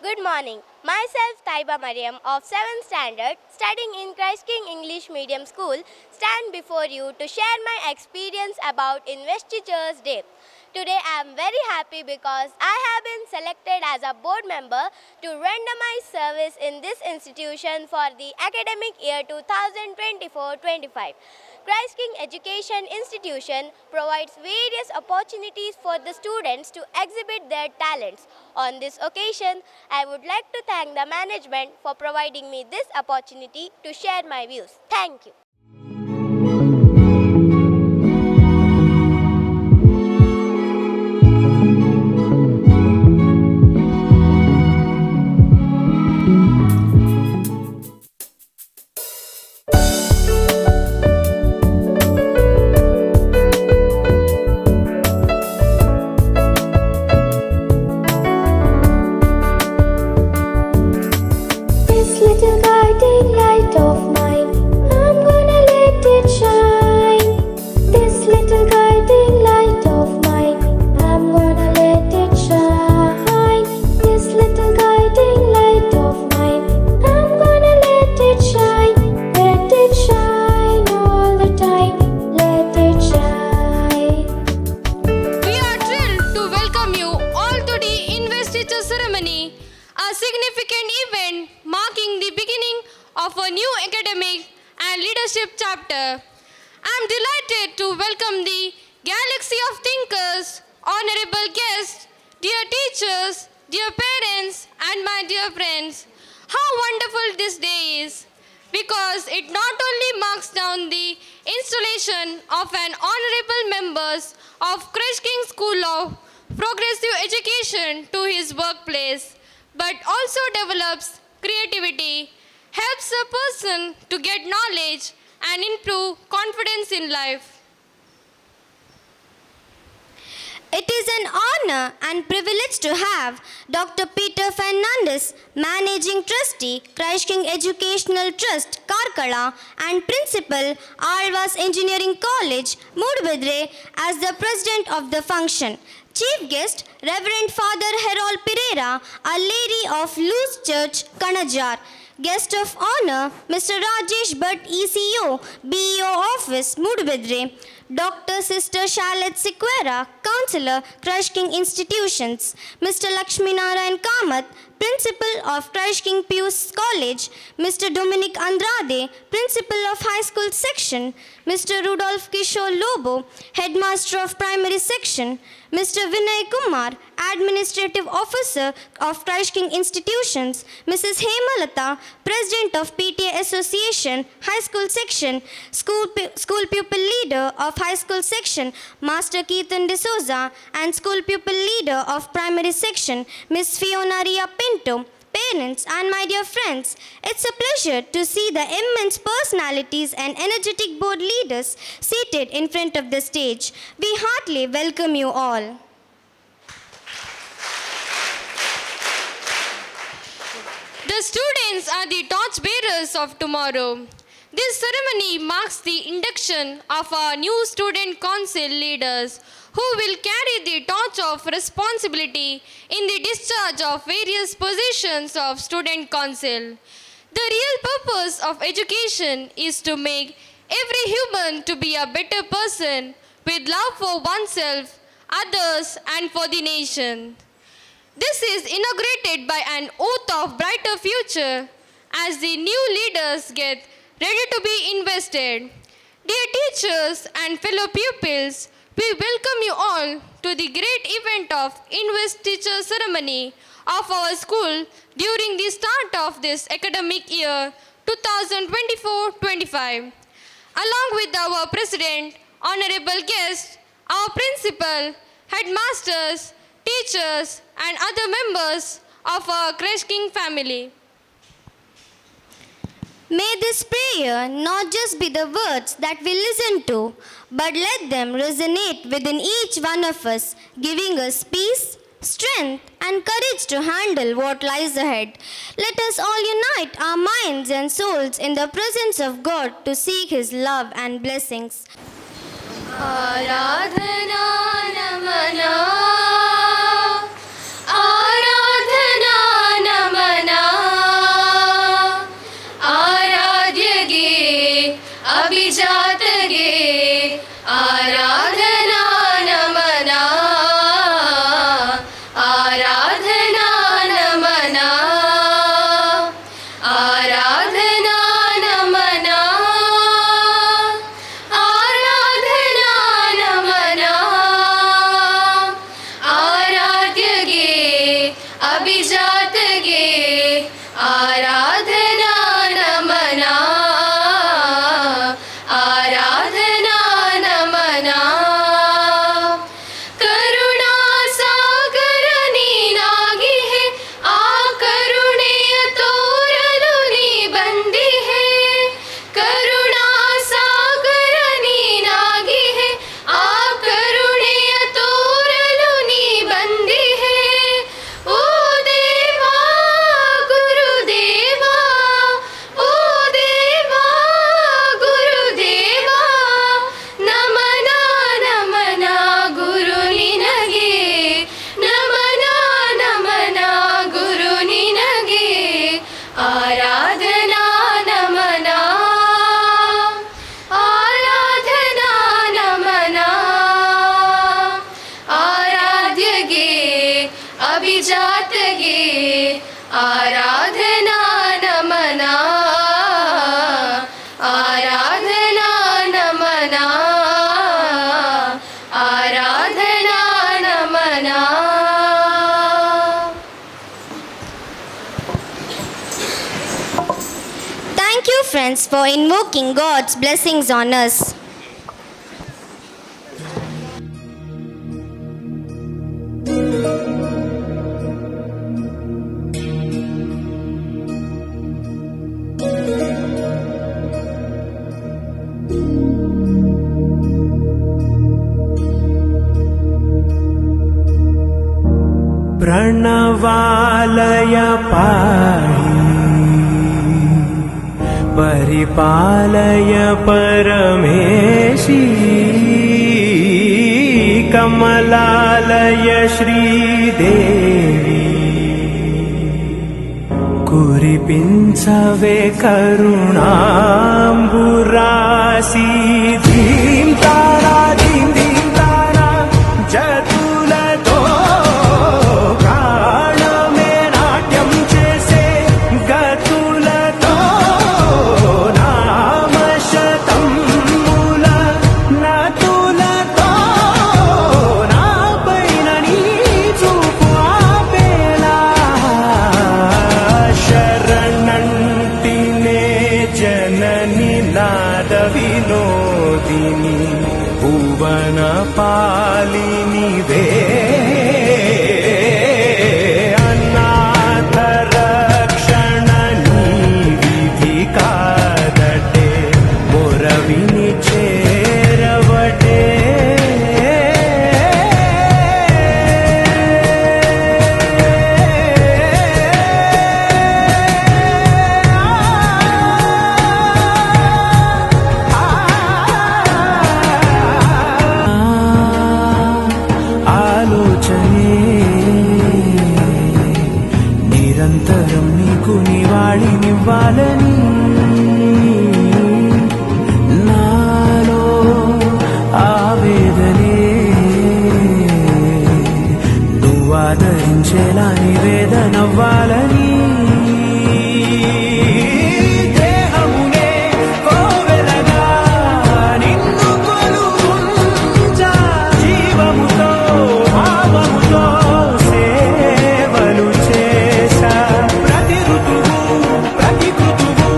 Good morning. Myself, Taiba Mariam of 7th Standard, studying in Christ King English Medium School, stand before you to share my experience about Investiture's Day. Today I am very happy because I have been selected as a board member to render my service in this institution for the academic year 2024-25. Christ King Education Institution provides various opportunities for the students to exhibit their talents. On this occasion, I would like to thank the management for providing me this opportunity to share my views. Thank you. A significant event marking the beginning of a new academic and leadership chapter. I am delighted to welcome the galaxy of thinkers, honorable guests, dear teachers, dear parents, and my dear friends. How wonderful this day is, because it not only marks down the installation of an honorable members of Christ King School of Progressive Education to his workplace, but also develops creativity, helps a person to get knowledge and improve confidence in life. It is an honor and privilege to have Dr. Peter Fernandez, Managing Trustee, Christ King Educational Trust, Karkala, and Principal, Alvas Engineering College, Moodbidre, as the President of the function. Chief guest, Reverend Father Harold Pereira, Our Lady of Lourdes Church, Kananjaru. Guest of honor, Mr. Rajesh Bhatt, ECO, BEO Office, Moodbidre. Dr. Sister Charlotte Sequeira, Counselor, Christ King Institutions. Mr. Lakshmi Narayan Kamath, Principal of Christ King Pius College. Mr. Dominic Andrade, Principal of High School Section. Mr. Rudolph Kishore Lobo, Headmaster of Primary Section. Mr. Vinay Kumar, Administrative Officer of Christ King Institutions. Mrs. Hemalata, President of PTA Association, High School Section. School Pupil Leader of High School Section, Master Keithan D'Souza, and School Pupil Leader of Primary Section, Miss Fiona Ria Pinto. Parents and my dear friends, it's a pleasure to see the immense personalities and energetic board leaders seated in front of the stage. We heartily welcome you all. The students are the torchbearers of tomorrow. This ceremony marks the induction of our new student council leaders who will carry the torch of responsibility in the discharge of various positions of student council. The real purpose of education is to make every human to be a better person with love for oneself, others, and for the nation. This is inaugurated by an oath of brighter future as the new leaders get ready to be invested. Dear teachers and fellow pupils, we welcome you all to the great event of Investiture ceremony of our school during the start of this academic year 2024-25. Along with our President, honorable guests, our principal, headmasters, teachers, and other members of our Christ King family. May this prayer not just be the words that we listen to, but let them resonate within each one of us, giving us peace, strength, and courage to handle what lies ahead. Let us all unite our minds and souls in the presence of God to seek His love and blessings. Aradhana namana, Aradhana namana. अभिजात गे आराधना नमना आराधना नमना करुणा सागर नीनागी है आ करुणेय तोरनु नी बंदी है करुणा सागर नीनागी है आ करुणेय तोरनु नी बंदी है ओ देवा गुरुदेवा ओ देवा गुरुदेवा नमना नमना गुरु निनगे नमना नमना गुरु निनगे आराधना नमना आराधना नमना आराध्य गे अभिजात गे आराधना नमना आराधना नमना आराधना नमना Thank you, friends, for invoking God's blessings on us. प्रणवालय पाहि परिपालय परमेशी कमलालय श्रीदेवी कुरिपिंचवे करुणांबुरासी धीम तारा धीम धीम तारा जतुलतो प्राणमे नाट्यं चेसे गतुलतो नामशतं मूल नतुलतो नापैन नीचूपु आपेला शरणंटिने जननी नाद विनोदिनी भुवन पालिनी वे अनाथ रक्षणनी विधि कादटे मोरविनी चेरवटे ఆలోచనే నిరంతరం నీకు నివాళినివ్వాలని నాలో ఆవేదనే నువ్వు ఆదరించేలా నివేదనవ్వాలని దేహమునే కోవెలగా నిన్ను కొలువుంచా జీవముతో భావముతో సేవలు చేశా ప్రతి ఋతువు ప్రతి కృతువు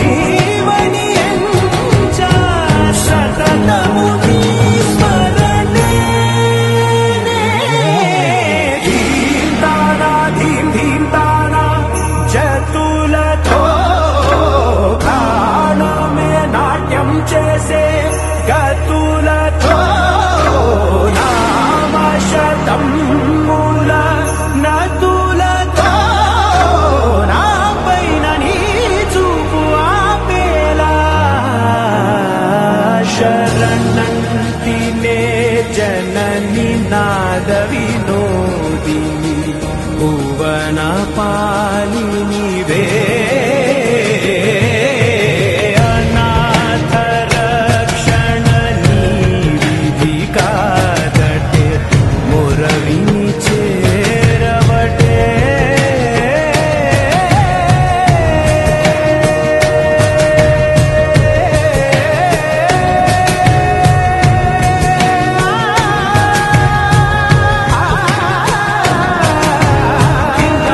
నీవని ఎంచా సతతము నీ స్మరణే ధీం తానా ధీం ధీం తానా జతులతో ప్రాణమే నాట్యం చేసే గతులతో నామశతం మూల నతులతో నాపైన నీ చూపు ఆపేలా శరణంటినే జనని నాద వినోదిని భువన పాలిని వే అనాథ రక్షణని విధి కాదటే మొరవిని చేరవటే కింద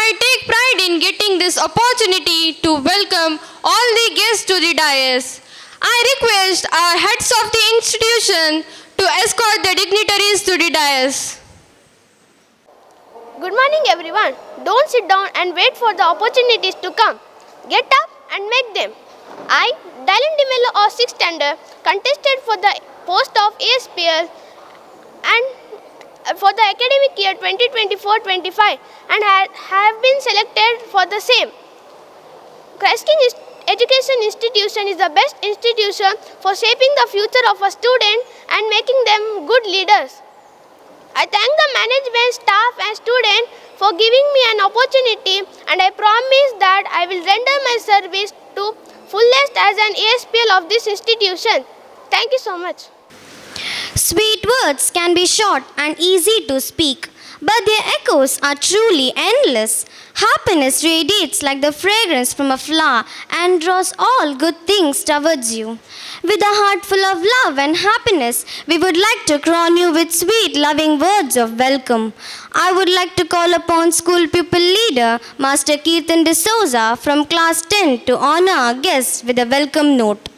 I take pride in getting this opportunity to welcome all the guests to the dais. I request our heads of the institution to escort the dignitaries to the dais. Good morning, everyone. Don't sit down and wait for the opportunities to come. Get up and make them. I, Dylan DeMello of 6th standard, contested for the post of ASPL and for the academic year 2024-25 and have been selected for the same. Christ King Education Institution is the best institution for shaping the future of a student and making them good leaders. I thank the management, staff and students for giving me an opportunity, and I promise that I will render my service to fullest as an ASPL of this institution. Thank you so much. Sweet words can be short and easy to speak, but their echoes are truly endless. Happiness radiates like the fragrance from a flower and draws all good things towards you. With a heart full of love and happiness, we would like to crown you with sweet, loving words of welcome. I would like to call upon school pupil leader, Master Kirtan D'Souza from class 10 to honor our guests with a welcome note.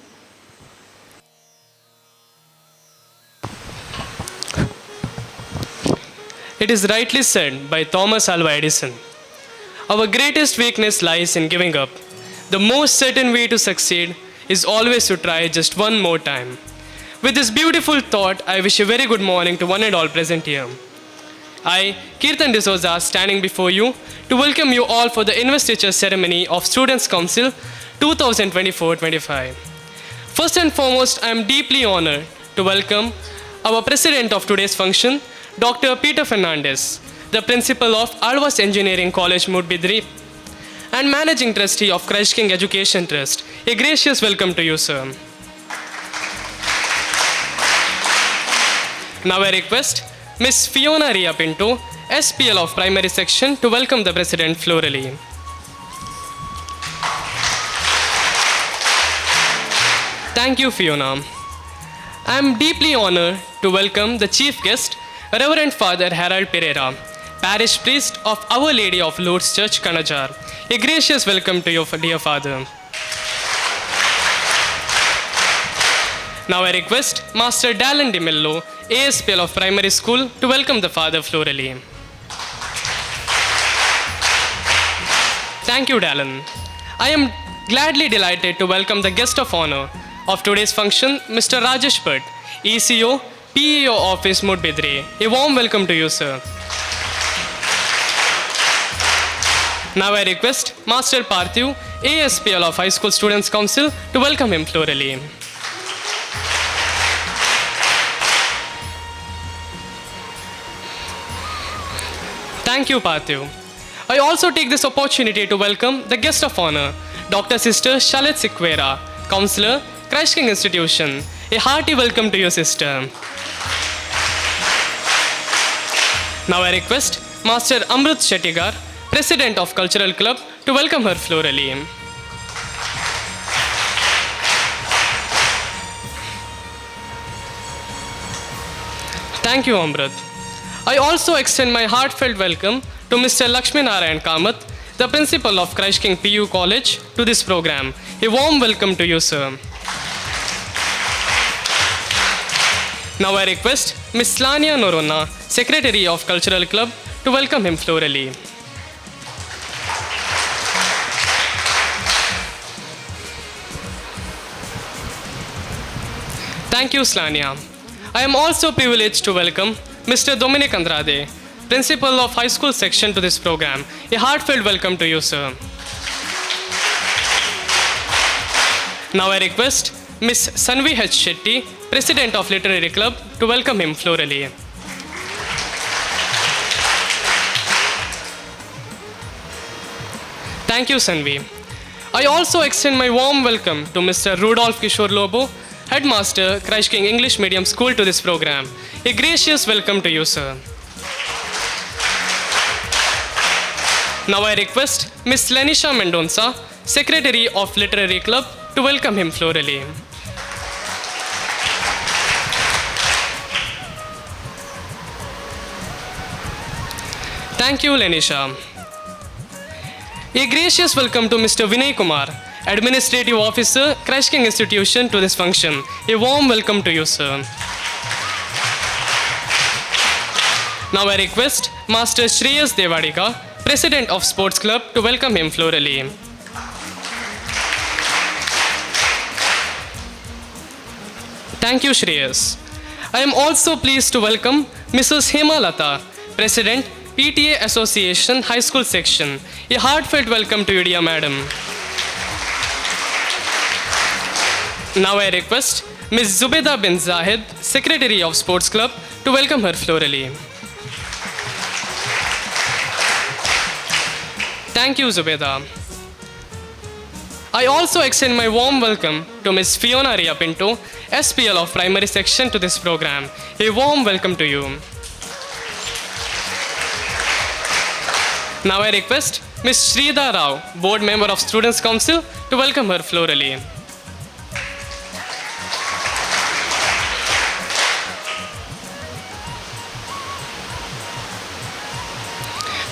It is rightly said by Thomas Alva Edison, our greatest weakness lies in giving up. The most certain way to succeed is always to try just one more time. With this beautiful thought, I wish a very good morning to one and all present here. I, Kirtan D'Souza, standing before you to welcome you all for the Investiture ceremony of Students' Council 2024-25. First and foremost, I am deeply honored to welcome our president of today's function, Dr. Peter Fernandez, the principal of Alvas Engineering College, Moodbidre, and managing trustee of Christ King Education Trust. A gracious welcome to you, sir. Now I request Miss Fiona Ria Pinto, SPL of Primary Section, to welcome the President florally. Thank you, Fiona. I am deeply honored to welcome the chief guest, Reverend Father Harold Pereira, Parish Priest of Our Lady of Lourdes Church, Kananjaru. A gracious welcome to you, dear Father. Now I request Master Dylan DeMello, ASPL of Primary School, to welcome the Father florally. Thank you, Dylan. I am gladly delighted to welcome the guest of honor of today's function, Mr. Rajesh Bhatt, ECO, PEO Office, Moodbidre. A warm welcome to you, sir. Now I request Master Parthiv, ASPL of High School Students' Council, to welcome him florally. Thank you, Parthiv. I also take this opportunity to welcome the guest of honor, Dr. Sister Shalit Sikwera, Counselor, Christ King Institution. A hearty welcome to you, sister. Now I request Master Amrit Shettigar, President of Cultural Club, to welcome her florally. Thank you, Amrit. I also extend my heartfelt welcome to Mr. Lakshmi Narayan Kamath, the Principal of Christ King PU College, to this program. A warm welcome to you, sir. Now I request Ms. Lania Norona, Secretary of Cultural Club, to welcome him florally. Thank you, Slania. I am also privileged to welcome Mr. Dominic Andrade, Principal of High School Section, to this program. A heartfelt welcome to you, sir. Now I request Ms. Sanvi H. Shetty, President of Literary Club, to welcome him florally. Thank you, Sanvi. I also extend my warm welcome to Mr. Rudolph Kishore Lobo, Headmaster, Christ King English Medium School, to this program. A gracious welcome to you, sir. Now I request Ms. Lenisha Mendonça, Secretary of Literary Club, to welcome him florally. Thank you, Lenisha. A gracious welcome to Mr. Vinay Kumar, Administrative Officer, Christ King Institution, to this function. A warm welcome to you, sir. Now I request Master Shreyas Devadika, President of Sports Club, to welcome him florally. Thank you, Shreyas. I am also pleased to welcome Mrs. Hema Lata, President, PTA Association High School Section. A heartfelt welcome to you, dear madam. Now I request Ms. Zubeda bin Zahid, Secretary of Sports Club, to welcome her florally. Thank you, Zubeda. I also extend my warm welcome to Ms. Fiona Ria Pinto, SPL of Primary Section, to this program. A warm welcome to you. Now I request Ms. Shrida Rao, Board Member of Students' Council, to welcome her florally.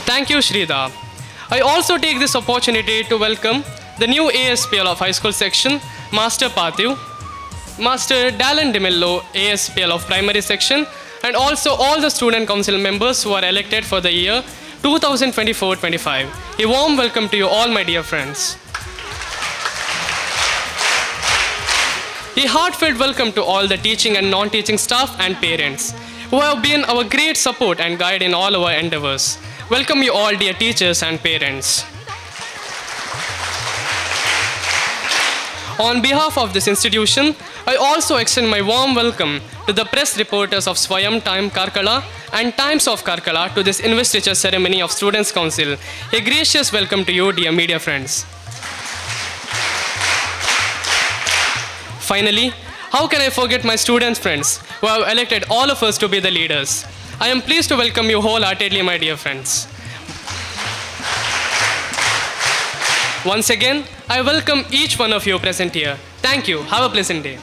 Thank you, Shrida. I also take this opportunity to welcome the new ASPL of High School Section, Master Pathiv, Master Dallin DeMillo, ASPL of Primary Section, and also all the Student Council members who are elected for the year 2024-25. A warm welcome to you all, my dear friends. A heartfelt welcome to all the teaching and non-teaching staff and parents who have been our great support and guide in all our endeavors. Welcome you all, dear teachers and parents. On behalf of this institution, I also extend my warm welcome to the press reporters of Swayam Time Karkala and Times of Karkala to this investiture ceremony of Students' Council. A gracious welcome to you, dear media friends. Finally, how can I forget my student friends who have elected all of us to be the leaders? I am pleased to welcome you wholeheartedly, my dear friends. Once again, I welcome each one of you present here. Thank you. Have a pleasant day.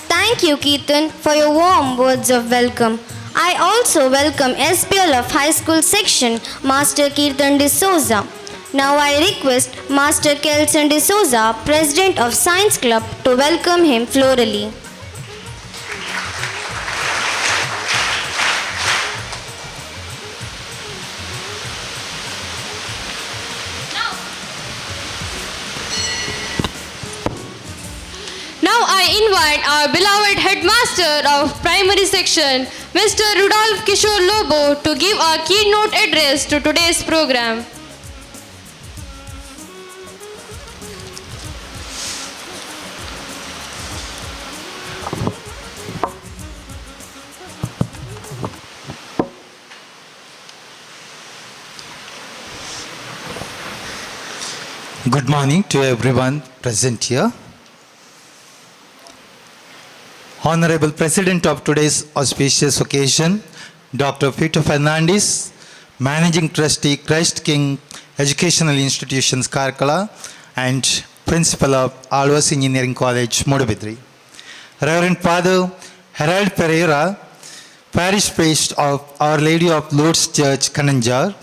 Thank you, Keertan, for your warm words of welcome. I also welcome SPL of High School Section, Master Keertan D'Souza. Now I request Master Kelson D'Souza, President of Science Club, to welcome him florally. Now I invite our beloved headmaster of primary section, Mr. Rudolph Kishore Lobo, to give a keynote address to today's program. Good morning to everyone present here. Honorable President of today's auspicious occasion, Dr. Peter Fernandes, Managing Trustee, Christ King Educational Institutions, Karkala, and Principal of Alvas Engineering College, Moodbidre. Reverend Father Harold Pereira, Parish Priest of Our Lady of Lourdes Church, Kananjaru,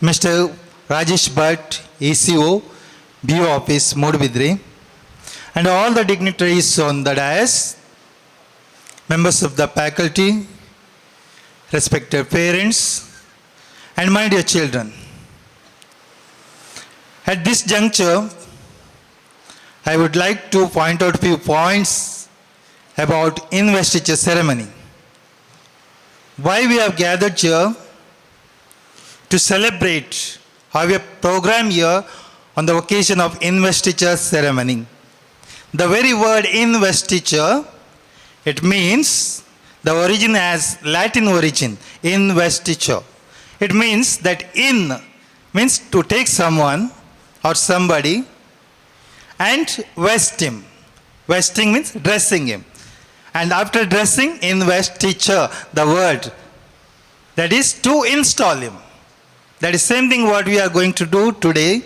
Mr. Rajesh Bhatt, ACO, BO Office, Moodbidre, and all the dignitaries on the dais, members of the faculty, respected parents, and my dear children. At this juncture, I would like to point out a few points about investiture ceremony. Why we have gathered here to celebrate our program here on the occasion of investiture ceremony. The very word investiture, it means, the origin has Latin origin, investiture. It means that in means to take someone or somebody and vest him. Vesting means dressing him. And after dressing, investiture, the word, that is to install him. That is same thing what we are going to do today.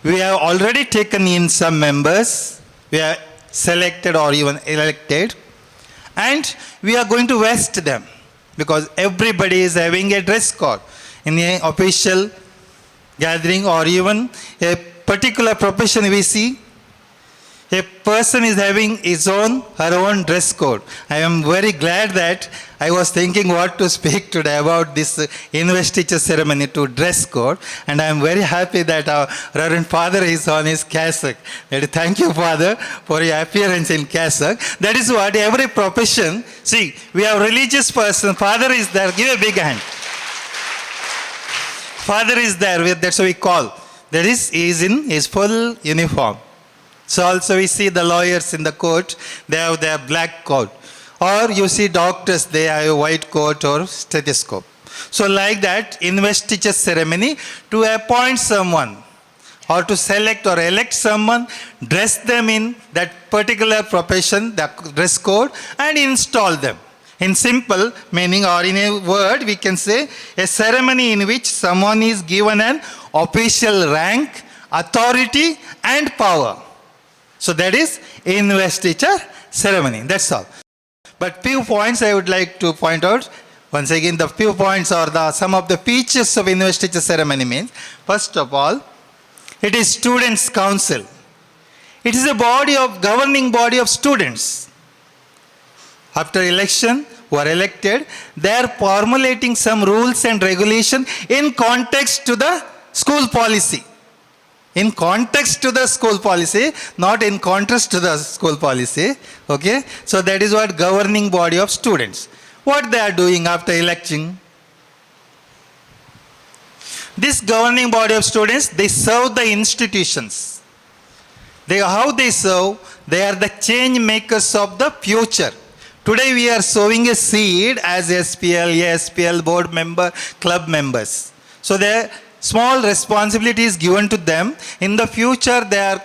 We have already taken in some members. We are selected or even elected. And we are going to vest them because everybody is having a dress code. in a official gathering or even a particular profession we see, a person is having her own dress code. I am very glad that I was thinking what to speak today about this investiture ceremony to dress code, and I am very happy that our Reverend Father is on his cassock. Thank you, Father, for your appearance in cassock. That is what every profession, see, we have religious person, Father is there, give a big hand. Father is there, that's what we call. That is, he is in his full uniform. So also we see the lawyers in the court, they have their black coat. Or you see doctors, they have a white coat or stethoscope. So like that, investiture ceremony to appoint someone or to select or elect someone, dress them in that particular profession, the dress code, and install them. In simple meaning or in a word, we can say a ceremony in which someone is given an official rank, authority, and power. So that is investiture ceremony. That's all. But few points I would like to point out. Once again, the few points or some of the features of investiture ceremony means, first of all, it is students' council. It is a governing body of students. After election, who are elected, they are formulating some rules and regulation in context to the school policy. In context to the school policy, not in contrast to the school policy. Okay? So that is what governing body of students. What they are doing after election? This governing body of students, they serve the institutions. How they serve? They are the change makers of the future. Today we are sowing a seed as SPL, ASPL, board member, club members. So they small responsibility is given to them. In the future, they are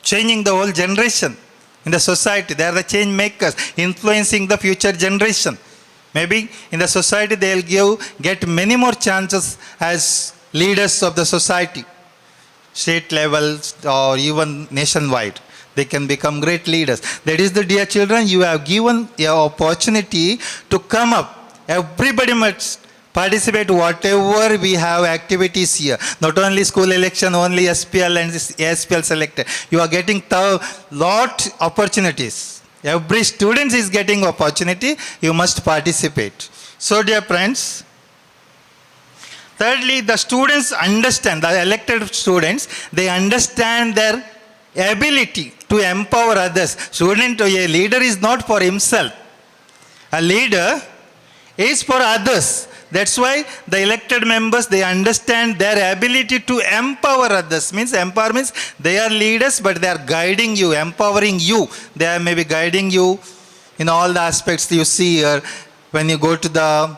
changing the whole generation in the society. They are the change makers, influencing the future generation. Maybe in the society, they will get many more chances as leaders of the society, state level or even nationwide. They can become great leaders. That is the dear children, you have given your opportunity to come up. Everybody must participate whatever we have activities here. Not only school election, only SPL and ASPL selected. You are getting lot opportunities. Every student is getting opportunity. You must participate. So dear friends, thirdly, the students understand, the elected students, they understand their ability to empower others. A leader is not for himself. A leader is for others. That's why the elected members, they understand their ability to empower others. Empower means they are leaders, but they are guiding you, empowering you. They are maybe guiding you in all the aspects you see here. When you go to the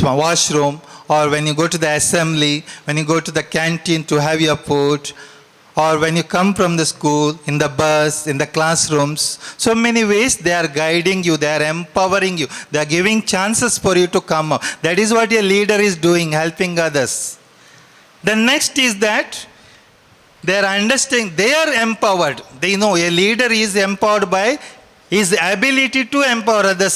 washroom, or when you go to the assembly, when you go to the canteen to have your food, or when you come from the school, in the bus, in the classrooms. So many ways they are guiding you, they are empowering you, they are giving chances for you to come up. That is what a leader is doing, helping others. The next is that they are understanding, they are empowered. They know a leader is empowered by his ability to empower others.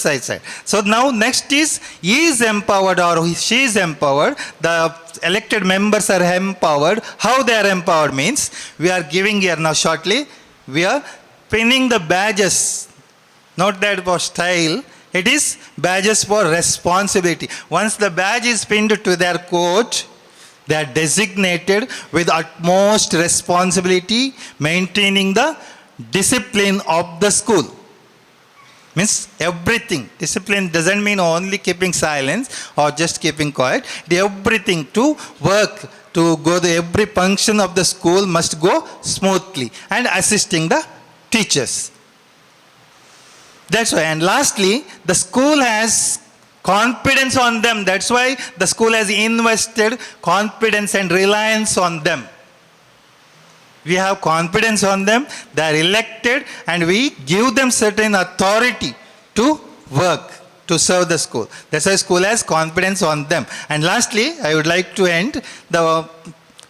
So now next is, he is empowered or she is empowered. The elected members are empowered. How they are empowered means, we are giving here now shortly, we are pinning the badges. Not that for style, it is badges for responsibility. Once the badge is pinned to their coat, they are designated with utmost responsibility, maintaining the discipline of the school. Means everything. Discipline doesn't mean only keeping silence or just keeping quiet. Everything to work, to go to every function of the school must go smoothly, and assisting the teachers. That's why. And lastly, the school has confidence on them. That's why the school has invested confidence and reliance on them. We have confidence on them, they are elected, and we give them certain authority to work, to serve the school. That's why school has confidence on them. And lastly, I would like to end,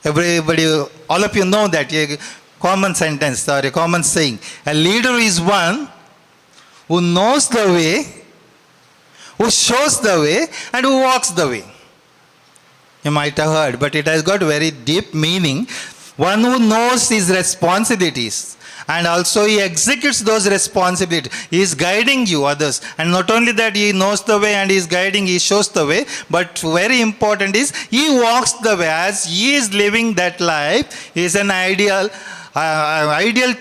everybody, all of you know that a common sentence or a common saying, a leader is one who knows the way, who shows the way, and who walks the way. you might have heard, but it has got very deep meaning. One who knows his responsibilities and also he executes those responsibilities. He is guiding you, others. And not only that, he knows the way and he is guiding, he shows the way. But very important is, he walks the way. As he is living that life, he is an ideal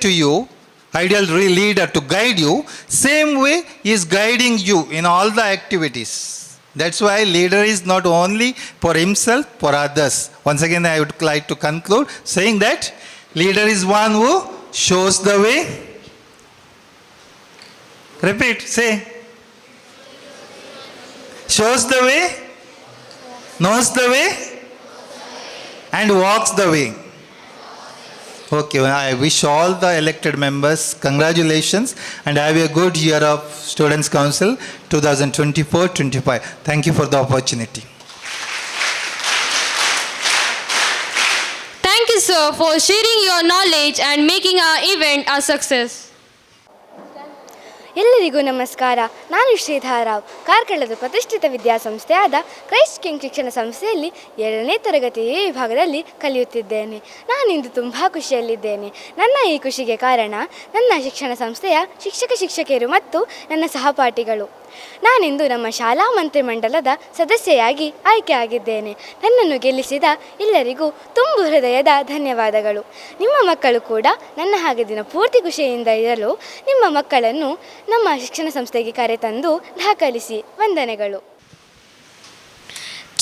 to you, ideal leader to guide you. Same way, he is guiding you in all the activities. That's why leader is not only for himself, for others. Once again, I would like to conclude saying that leader is one who shows the way. Repeat, say. Shows the way, knows the way, and walks the way. Okay, I wish all the elected members congratulations and have a good year of Students' Council 2024-25. Thank you for the opportunity. Thank you, sir, for sharing your knowledge and making our event a success. ಎಲ್ಲರಿಗೂ ನಮಸ್ಕಾರ. ನಾನು ಶ್ರೀಧರರಾವ್, ಕಾರ್ಕಳದ ಪ್ರತಿಷ್ಠಿತ ವಿದ್ಯಾಸಂಸ್ಥೆಯಾದ Christ king ಶಿಕ್ಷಣ ಸಂಸ್ಥೆಯಲ್ಲಿ 2ನೇ ತರಗತಿ ವಿಭಾಗದಲ್ಲಿ ಕಲಿಯುತ್ತಿದ್ದೇನೆ. ನಾನಿಂದು ತುಂಬ ಖುಷಿಯಲ್ಲಿದ್ದೇನೆ. ನನ್ನ ಈ ಖುಷಿಗೆ ಕಾರಣ ನನ್ನ ಶಿಕ್ಷಣ ಸಂಸ್ಥೆಯ ಶಿಕ್ಷಕಿಯರು ಮತ್ತು ನನ್ನ ಸಹಪಾಠಿಗಳು. ನಾನಿಂದು ನಮ್ಮ ಶಾಲಾ ಮಂತ್ರಿಮಂಡಲದ ಸದಸ್ಯೆಯಾಗಿ ಆಯ್ಕೆಯಾಗಿದ್ದೇನೆ. ನನ್ನನ್ನು ಗೆಲ್ಲಿಸಿದ ಎಲ್ಲರಿಗೂ ತುಂಬು ಹೃದಯದ ಧನ್ಯವಾದಗಳು. ನಿಮ್ಮ ಮಕ್ಕಳು ಕೂಡ ನನ್ನ ಹಾಗೆ ದಿನ ಪೂರ್ತಿ ಖುಷಿಯಿಂದ ಇರಲು ನಿಮ್ಮ ಮಕ್ಕಳನ್ನು ನಮ್ಮ ಶಿಕ್ಷಣ ಸಂಸ್ಥೆಗೆ ಕರೆತಂದು ದಾಖಲಿಸಿ. ವಂದನೆಗಳು.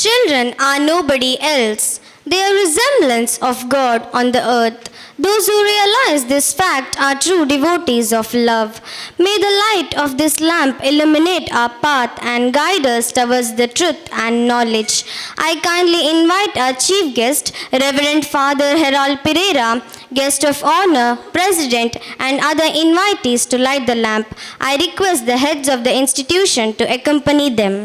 Children are nobody else. They are resemblance of God on the earth. Those who realize this fact are true devotees of love. May the light of this lamp illuminate our path and guide us towards the truth and knowledge. I kindly invite our chief guest, Reverend Father Harold Pereira, guest of honor, president, and other invitees to light the lamp. I request the heads of the institution to accompany them.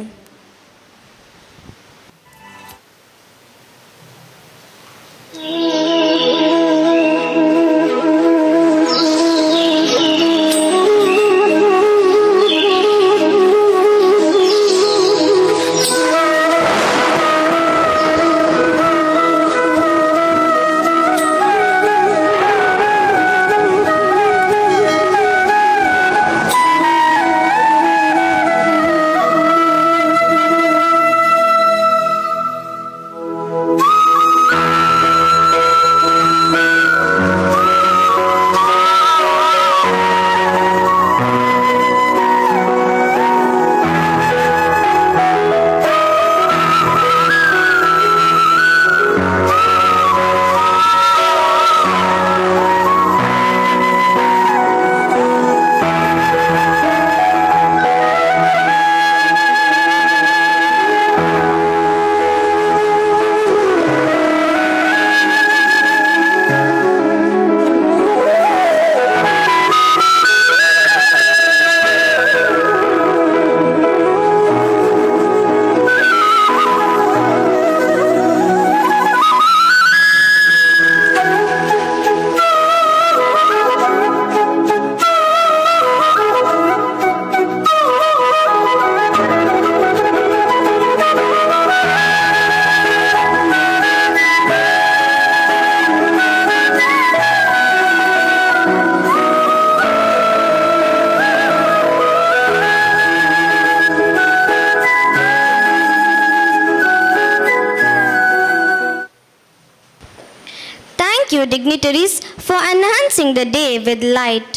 Thank you, dignitaries, for enhancing the day with light.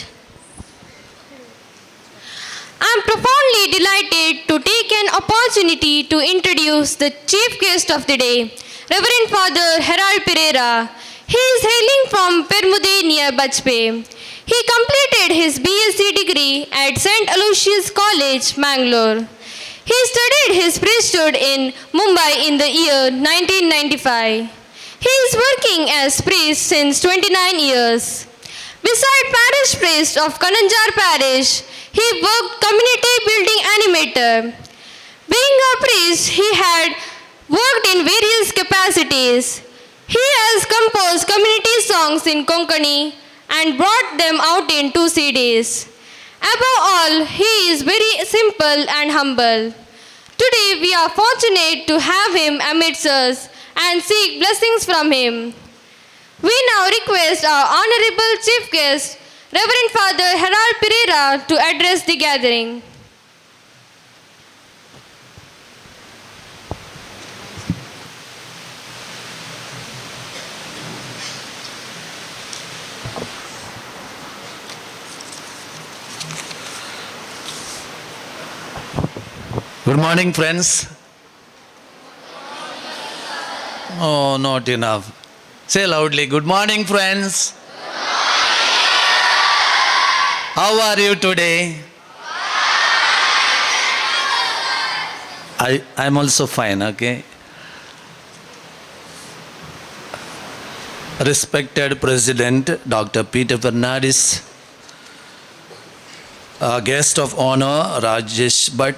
I am profoundly delighted to take an opportunity to introduce the chief guest of the day, Reverend Father Harold Pereira. He is hailing from Permude near Bajpe. He completed his BSc degree at St. Aloysius College, Mangalore. He studied his priesthood in Mumbai in the year 1995. He is working as priest since 29 years. Beside parish priest of Kananjaru parish, he worked community building animator. Being a priest, he had worked in various capacities. He has composed community songs in Konkani and brought them out in 2 CDs. Above all, he is very simple and humble. Today we are fortunate to have him amidst us and seek blessings from him. We now request our Honorable Chief Guest, Reverend Father Harold Pereira, to address the gathering. Good morning, friends. Oh, not enough. Say loudly, good morning, friends. How are you today? I'm also fine, okay? Respected President Dr. Peter Fernandez, guest of honor Rajesh Bhatt,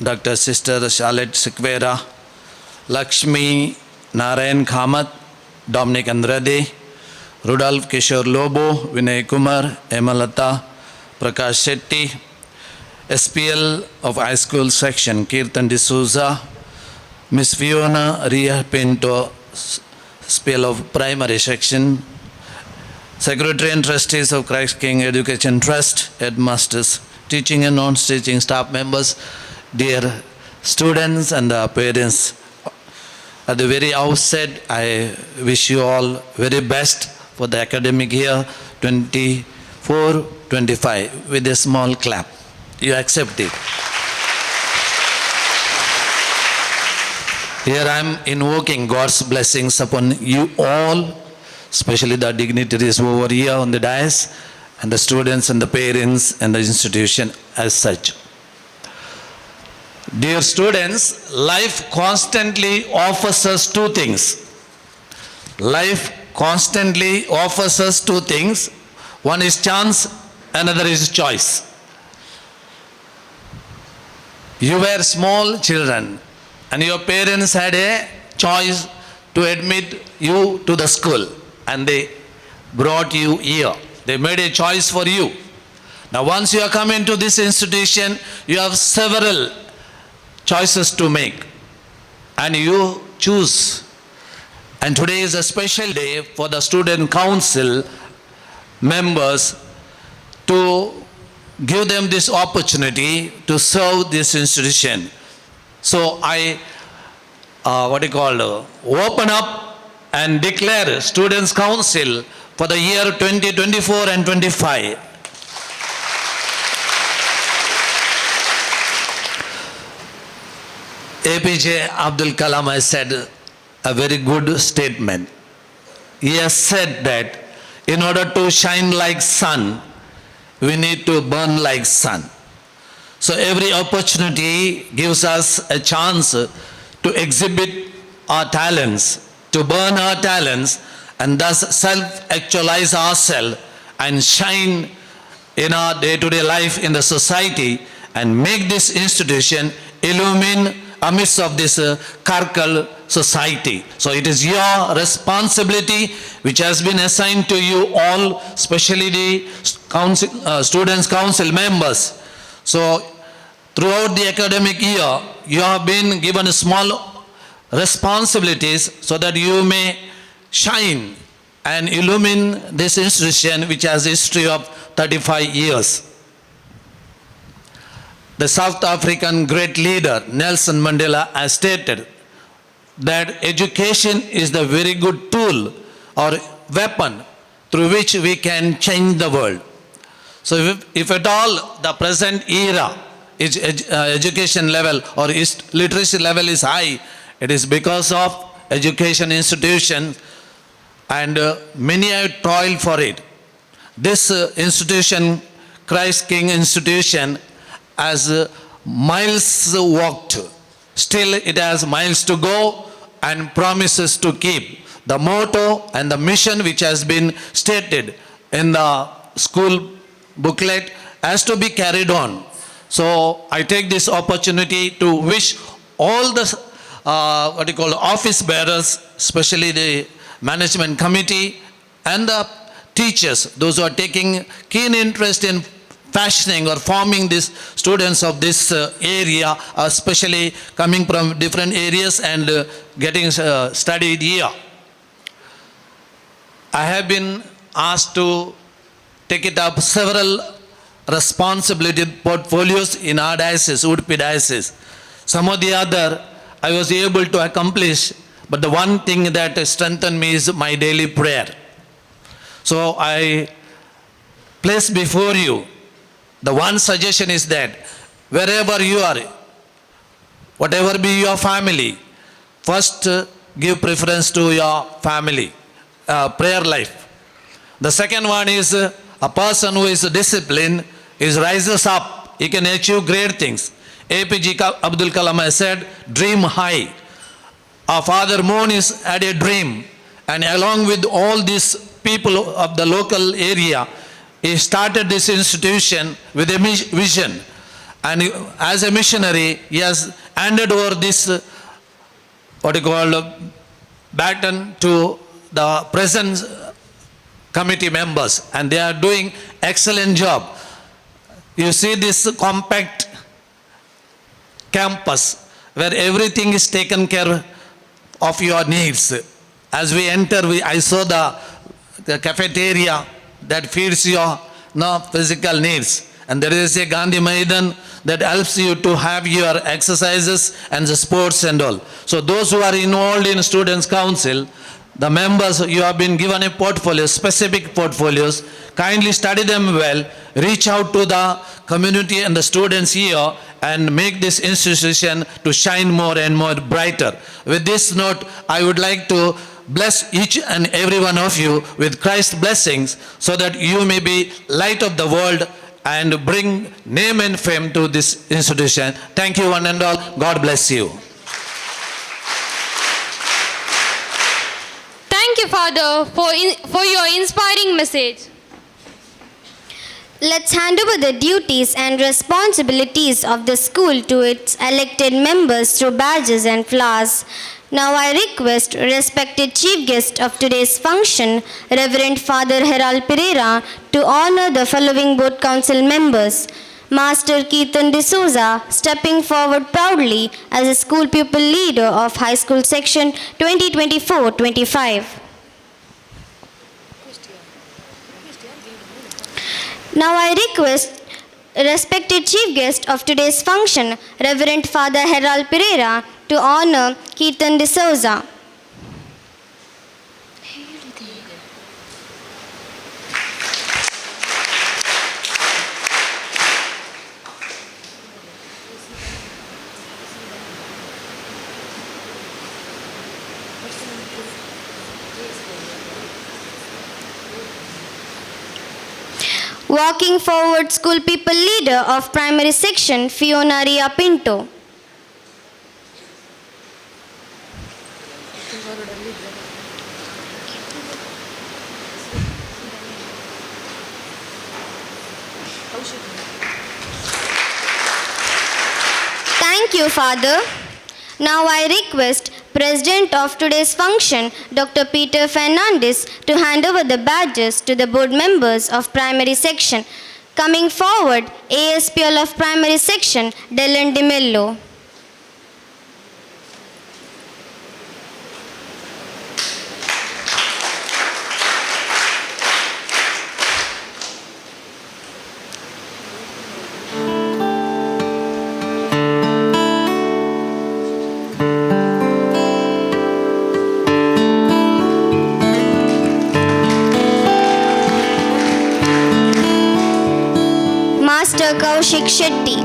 Dr. Sister Charlotte Sequeira, Lakshmi Narayan Kamath, Dominic Andrade, Rudolph Kishore Lobo, Vinay Kumar, Emalata, Prakash Shetty, SPL of High School Section, Kirtan D'Souza, Miss Fiona Ria Pinto, SPL of Primary Section, Secretary and Trustees of Christ King Education Trust, Headmasters, teaching and non-teaching staff members, dear students and parents. At the very outset, I wish you all very best for the academic year 24-25 with a small clap. You accept it. Here I am invoking God's blessings upon you all, especially the dignitaries over here on the dais, and the students and the parents and the institution as such. Dear students, life constantly offers us two things. Life constantly offers us two things. One is chance, another is choice. You were small children and your parents had a choice to admit you to the school, and they brought you here. They made a choice for you. Now once you are come into this institution, you have several choices to make, and you choose. And today is a special day for the student council members to give them this opportunity to serve this institution. So I open up and declare students council for the year 2024 and 25. APJ Abdul Kalam has said a very good statement. He has said that in order to shine like sun, we need to burn like sun. So every opportunity gives us a chance to exhibit our talents, to burn our talents, and thus self-actualize ourselves and shine in our day-to-day life in the society and make this institution illumine amidst of this Karkala society. So it is your responsibility which has been assigned to you all, especially the students council members. So throughout the academic year, you have been given small responsibilities so that you may shine and illumine this institution which has a history of 35 years. The South African great leader Nelson Mandela has stated that education is the very good tool or weapon through which we can change the world. So if at all the present era is education level or literacy level is high, it is because of education institutions, and many have toiled for it. This institution, Christ King Institution, has miles walked. Still it has miles to go and promises to keep. The motto and the mission which has been stated in the school booklet has to be carried on. So I take this opportunity to wish all the office bearers, especially the management committee and the teachers, those who are taking keen interest in fashioning or forming these students of this area, especially coming from different areas and getting studied here. I have been asked to take it up several responsibility portfolios in our diocese, Udupi diocese. Some of the other I was able to accomplish, but the one thing that strengthened me is my daily prayer. So I place before you, the one suggestion is that wherever you are, whatever be your family, first give preference to your family, prayer life. The second one is a person who is disciplined, is rises up, he can achieve great things. APG Abdul Kalam has said, dream high. Our Father Monis had a dream, and along with all these people of the local area, he started this institution with a vision. And as a missionary, he has handed over this, baton to the present committee members, and they are doing excellent job. You see this compact campus where everything is taken care of your needs. As we enter, I saw the cafeteria that feeds your physical needs. And there is a Gandhi Maidan that helps you to have your exercises and the sports and all. So those who are involved in Students' Council, the members, you have been given a portfolio, specific portfolios. Kindly study them well, reach out to the community and the students here and make this institution to shine more and more brighter. With this note, I would like to bless each and every one of you with Christ's blessings so that you may be light of the world and bring name and fame to this institution. Thank you one and all. God bless you. Thank you, Father, for your inspiring message. Let's hand over the duties and responsibilities of the school to its elected members through badges and flowers. Now I request respected chief guest of today's function, Reverend Father Herald Pereira, to honor the following board council members. Master Keithan D'Souza, stepping forward proudly as a school pupil leader of High School Section 2024-25. Now I request respected chief guest of today's function, Reverend Father Herald Pereira, to honor Keithan D'Souza. Walking forward, school people leader of primary section, Fiona Ria Pinto. Thank you, Father. Now I request President of today's function, Dr. Peter Fernandez, to hand over the badges to the board members of primary section. Coming forward, ASPL of primary section, Dylan DeMello. Master Kaushik Shetty.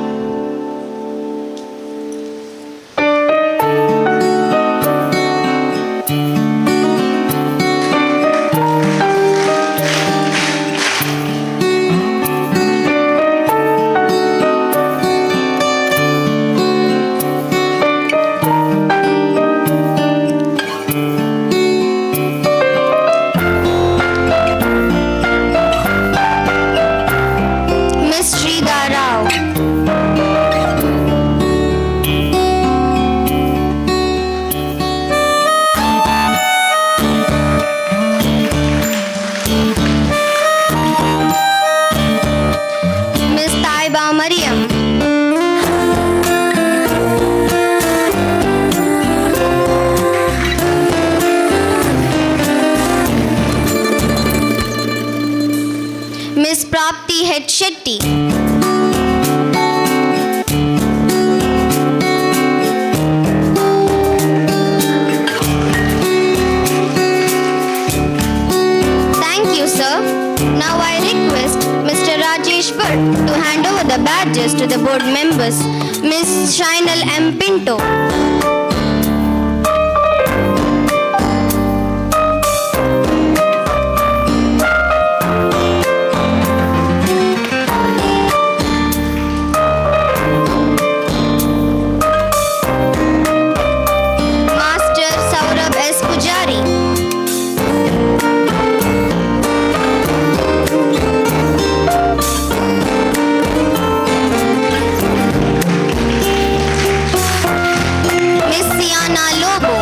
Miss Sridhar Rao. H. Shetty. Thank you, sir. Now I request Mr. Rajesh Bhatt to hand over the badges to the board members. Ms. Shainal M. Pinto. Master Saurabh S. Pujari. Miss Siana Lobo.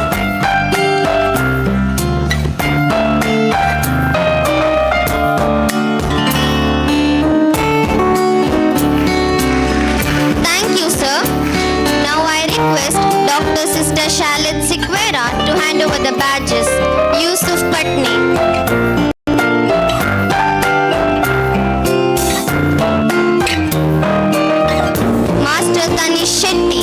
Thank you, sir. Now I request Dr. Sister Shalit Sikwera to hand over the badges. Yusuf Patni. Master Tanish Shetty.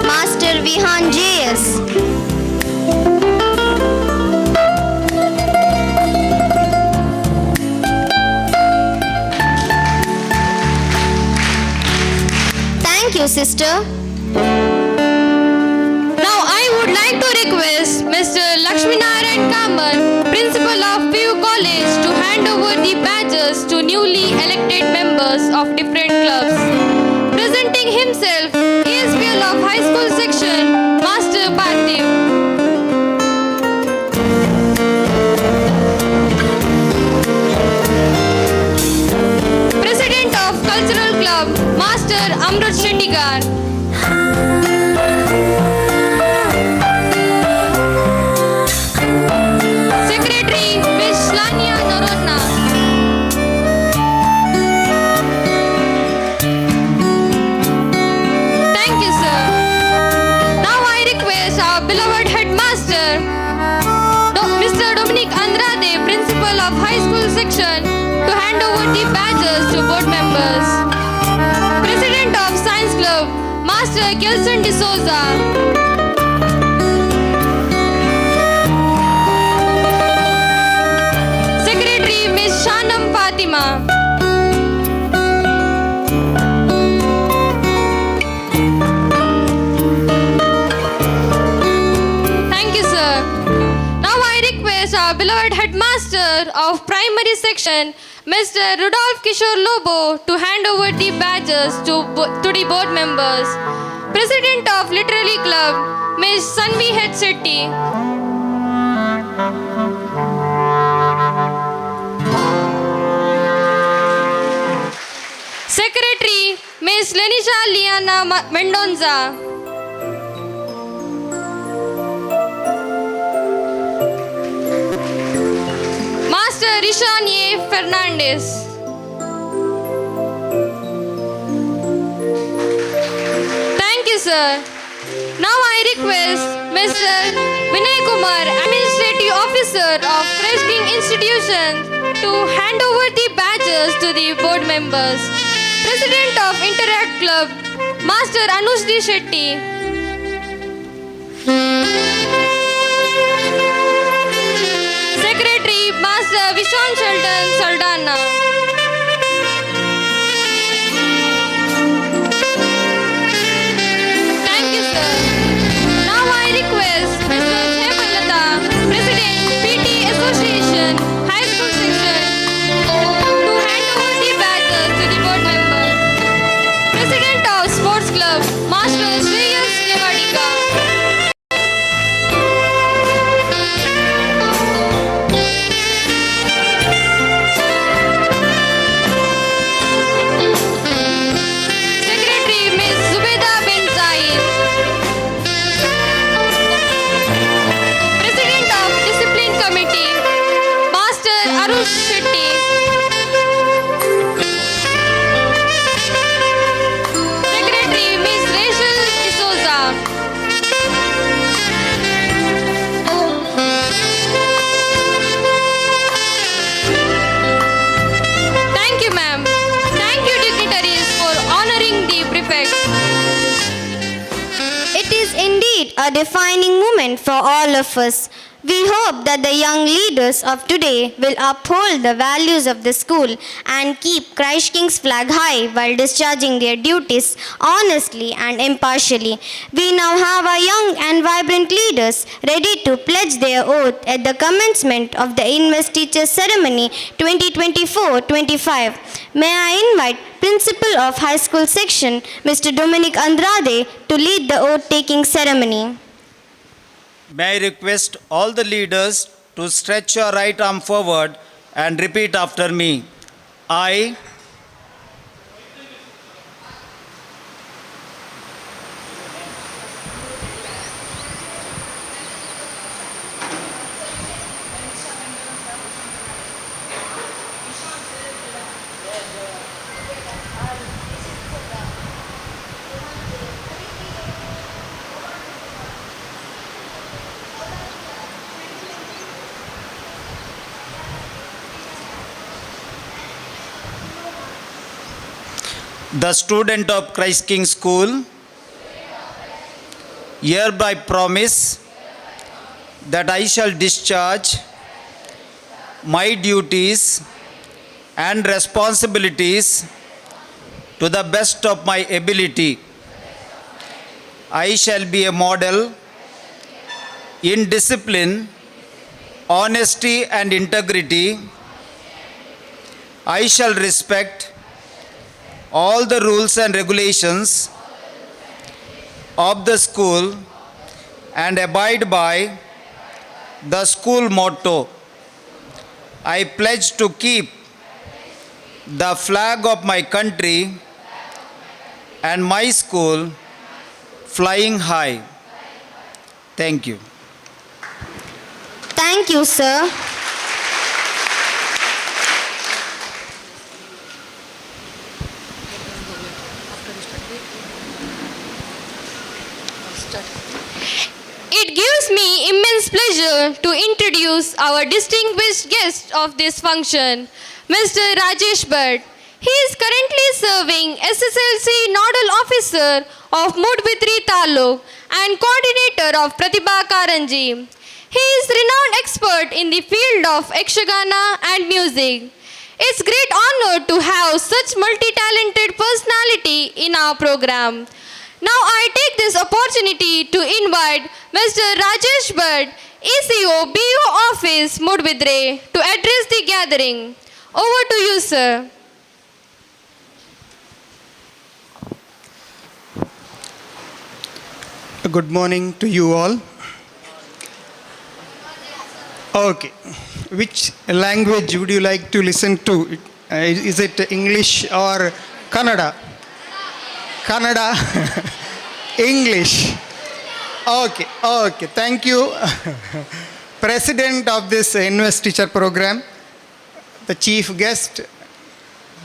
Master Vihan J.S. Thank you, sister. Now I would like to request Mr. Lakshminarayan Kaman, Principal of PU College, to hand over the badges to newly elected members of different clubs. Presenting himself, ESPL of High School Section, Master Parthiv. President of Cultural Club, Master Amrut Shettikar. Secretary, Ms. Lania Narodna. Thank you, sir. Now I request our beloved headmaster, Mr. Dominic Andrade, Principal of High School Section, to hand over the badges to board members. President of Science Club, Master Kelson D'Souza. Secretary, Ms. Shanam Fatima. Thank you, sir. Now I request our beloved headmaster of primary section, Mr. Rudolph Kishore Lobo, to hand over the badges to the board members. President of Literary Club, Ms. Sanvi H. Shetty. Secretary, Ms. Lenisha Liana Mendonza. Master Rishan A. Fernandez. Thank you, sir. Now I request Mr. Vinay Kumar, Administrative Officer of Fresh King Institution, to hand over the badges to the board members. President of Interact Club, Master Anushri Shetty. Secretary, Master Vishwan Sheldon Saldana. Thank you, sir. Now I request Mr. Hemalata, President, PT Association, High School Section, to hand over the badges to the board members. President of Sports Club, Master Shreyas Devadika. a defining moment for all of us. We hope that the young leaders of today will uphold the values of the school and keep Christ King's flag high while discharging their duties honestly and impartially. We now have our young and vibrant leaders ready to pledge their oath at the commencement of the Investiture ceremony 2024-25. May I invite Principal of High School Section, Mr. Dominic Andrade, to lead the oath-taking ceremony. May I request all the leaders to stretch your right arm forward and repeat after me. I, the student of Christ King School, hereby promise that I shall discharge my duties and responsibilities to the best of my ability. I shall be a model in discipline, honesty and integrity. I shall respect all the rules and regulations of the school and abide by the school motto. I pledge to keep the flag of my country and my school flying high. Thank you. Thank you, sir. It gives me immense pleasure to introduce our distinguished guest of this function, Mr. Rajesh Bhatt. He is currently serving SSLC Nodal Officer of Moodbidre Taluk and Coordinator of Pratibha Karanji. He is renowned expert in the field of Yakshagana and music. It's great honor to have such multi-talented personality in our program. Now I take this opportunity to invite Mr. Rajesh Bhatt, ECO BO Office Moodbidre, to address the gathering. Over to you, sir. Good morning to you all. Okay, which language would you like to listen to? Is it English or Kannada? Kannada, English. Okay, okay, thank you. President of this Investiture program, the chief guest,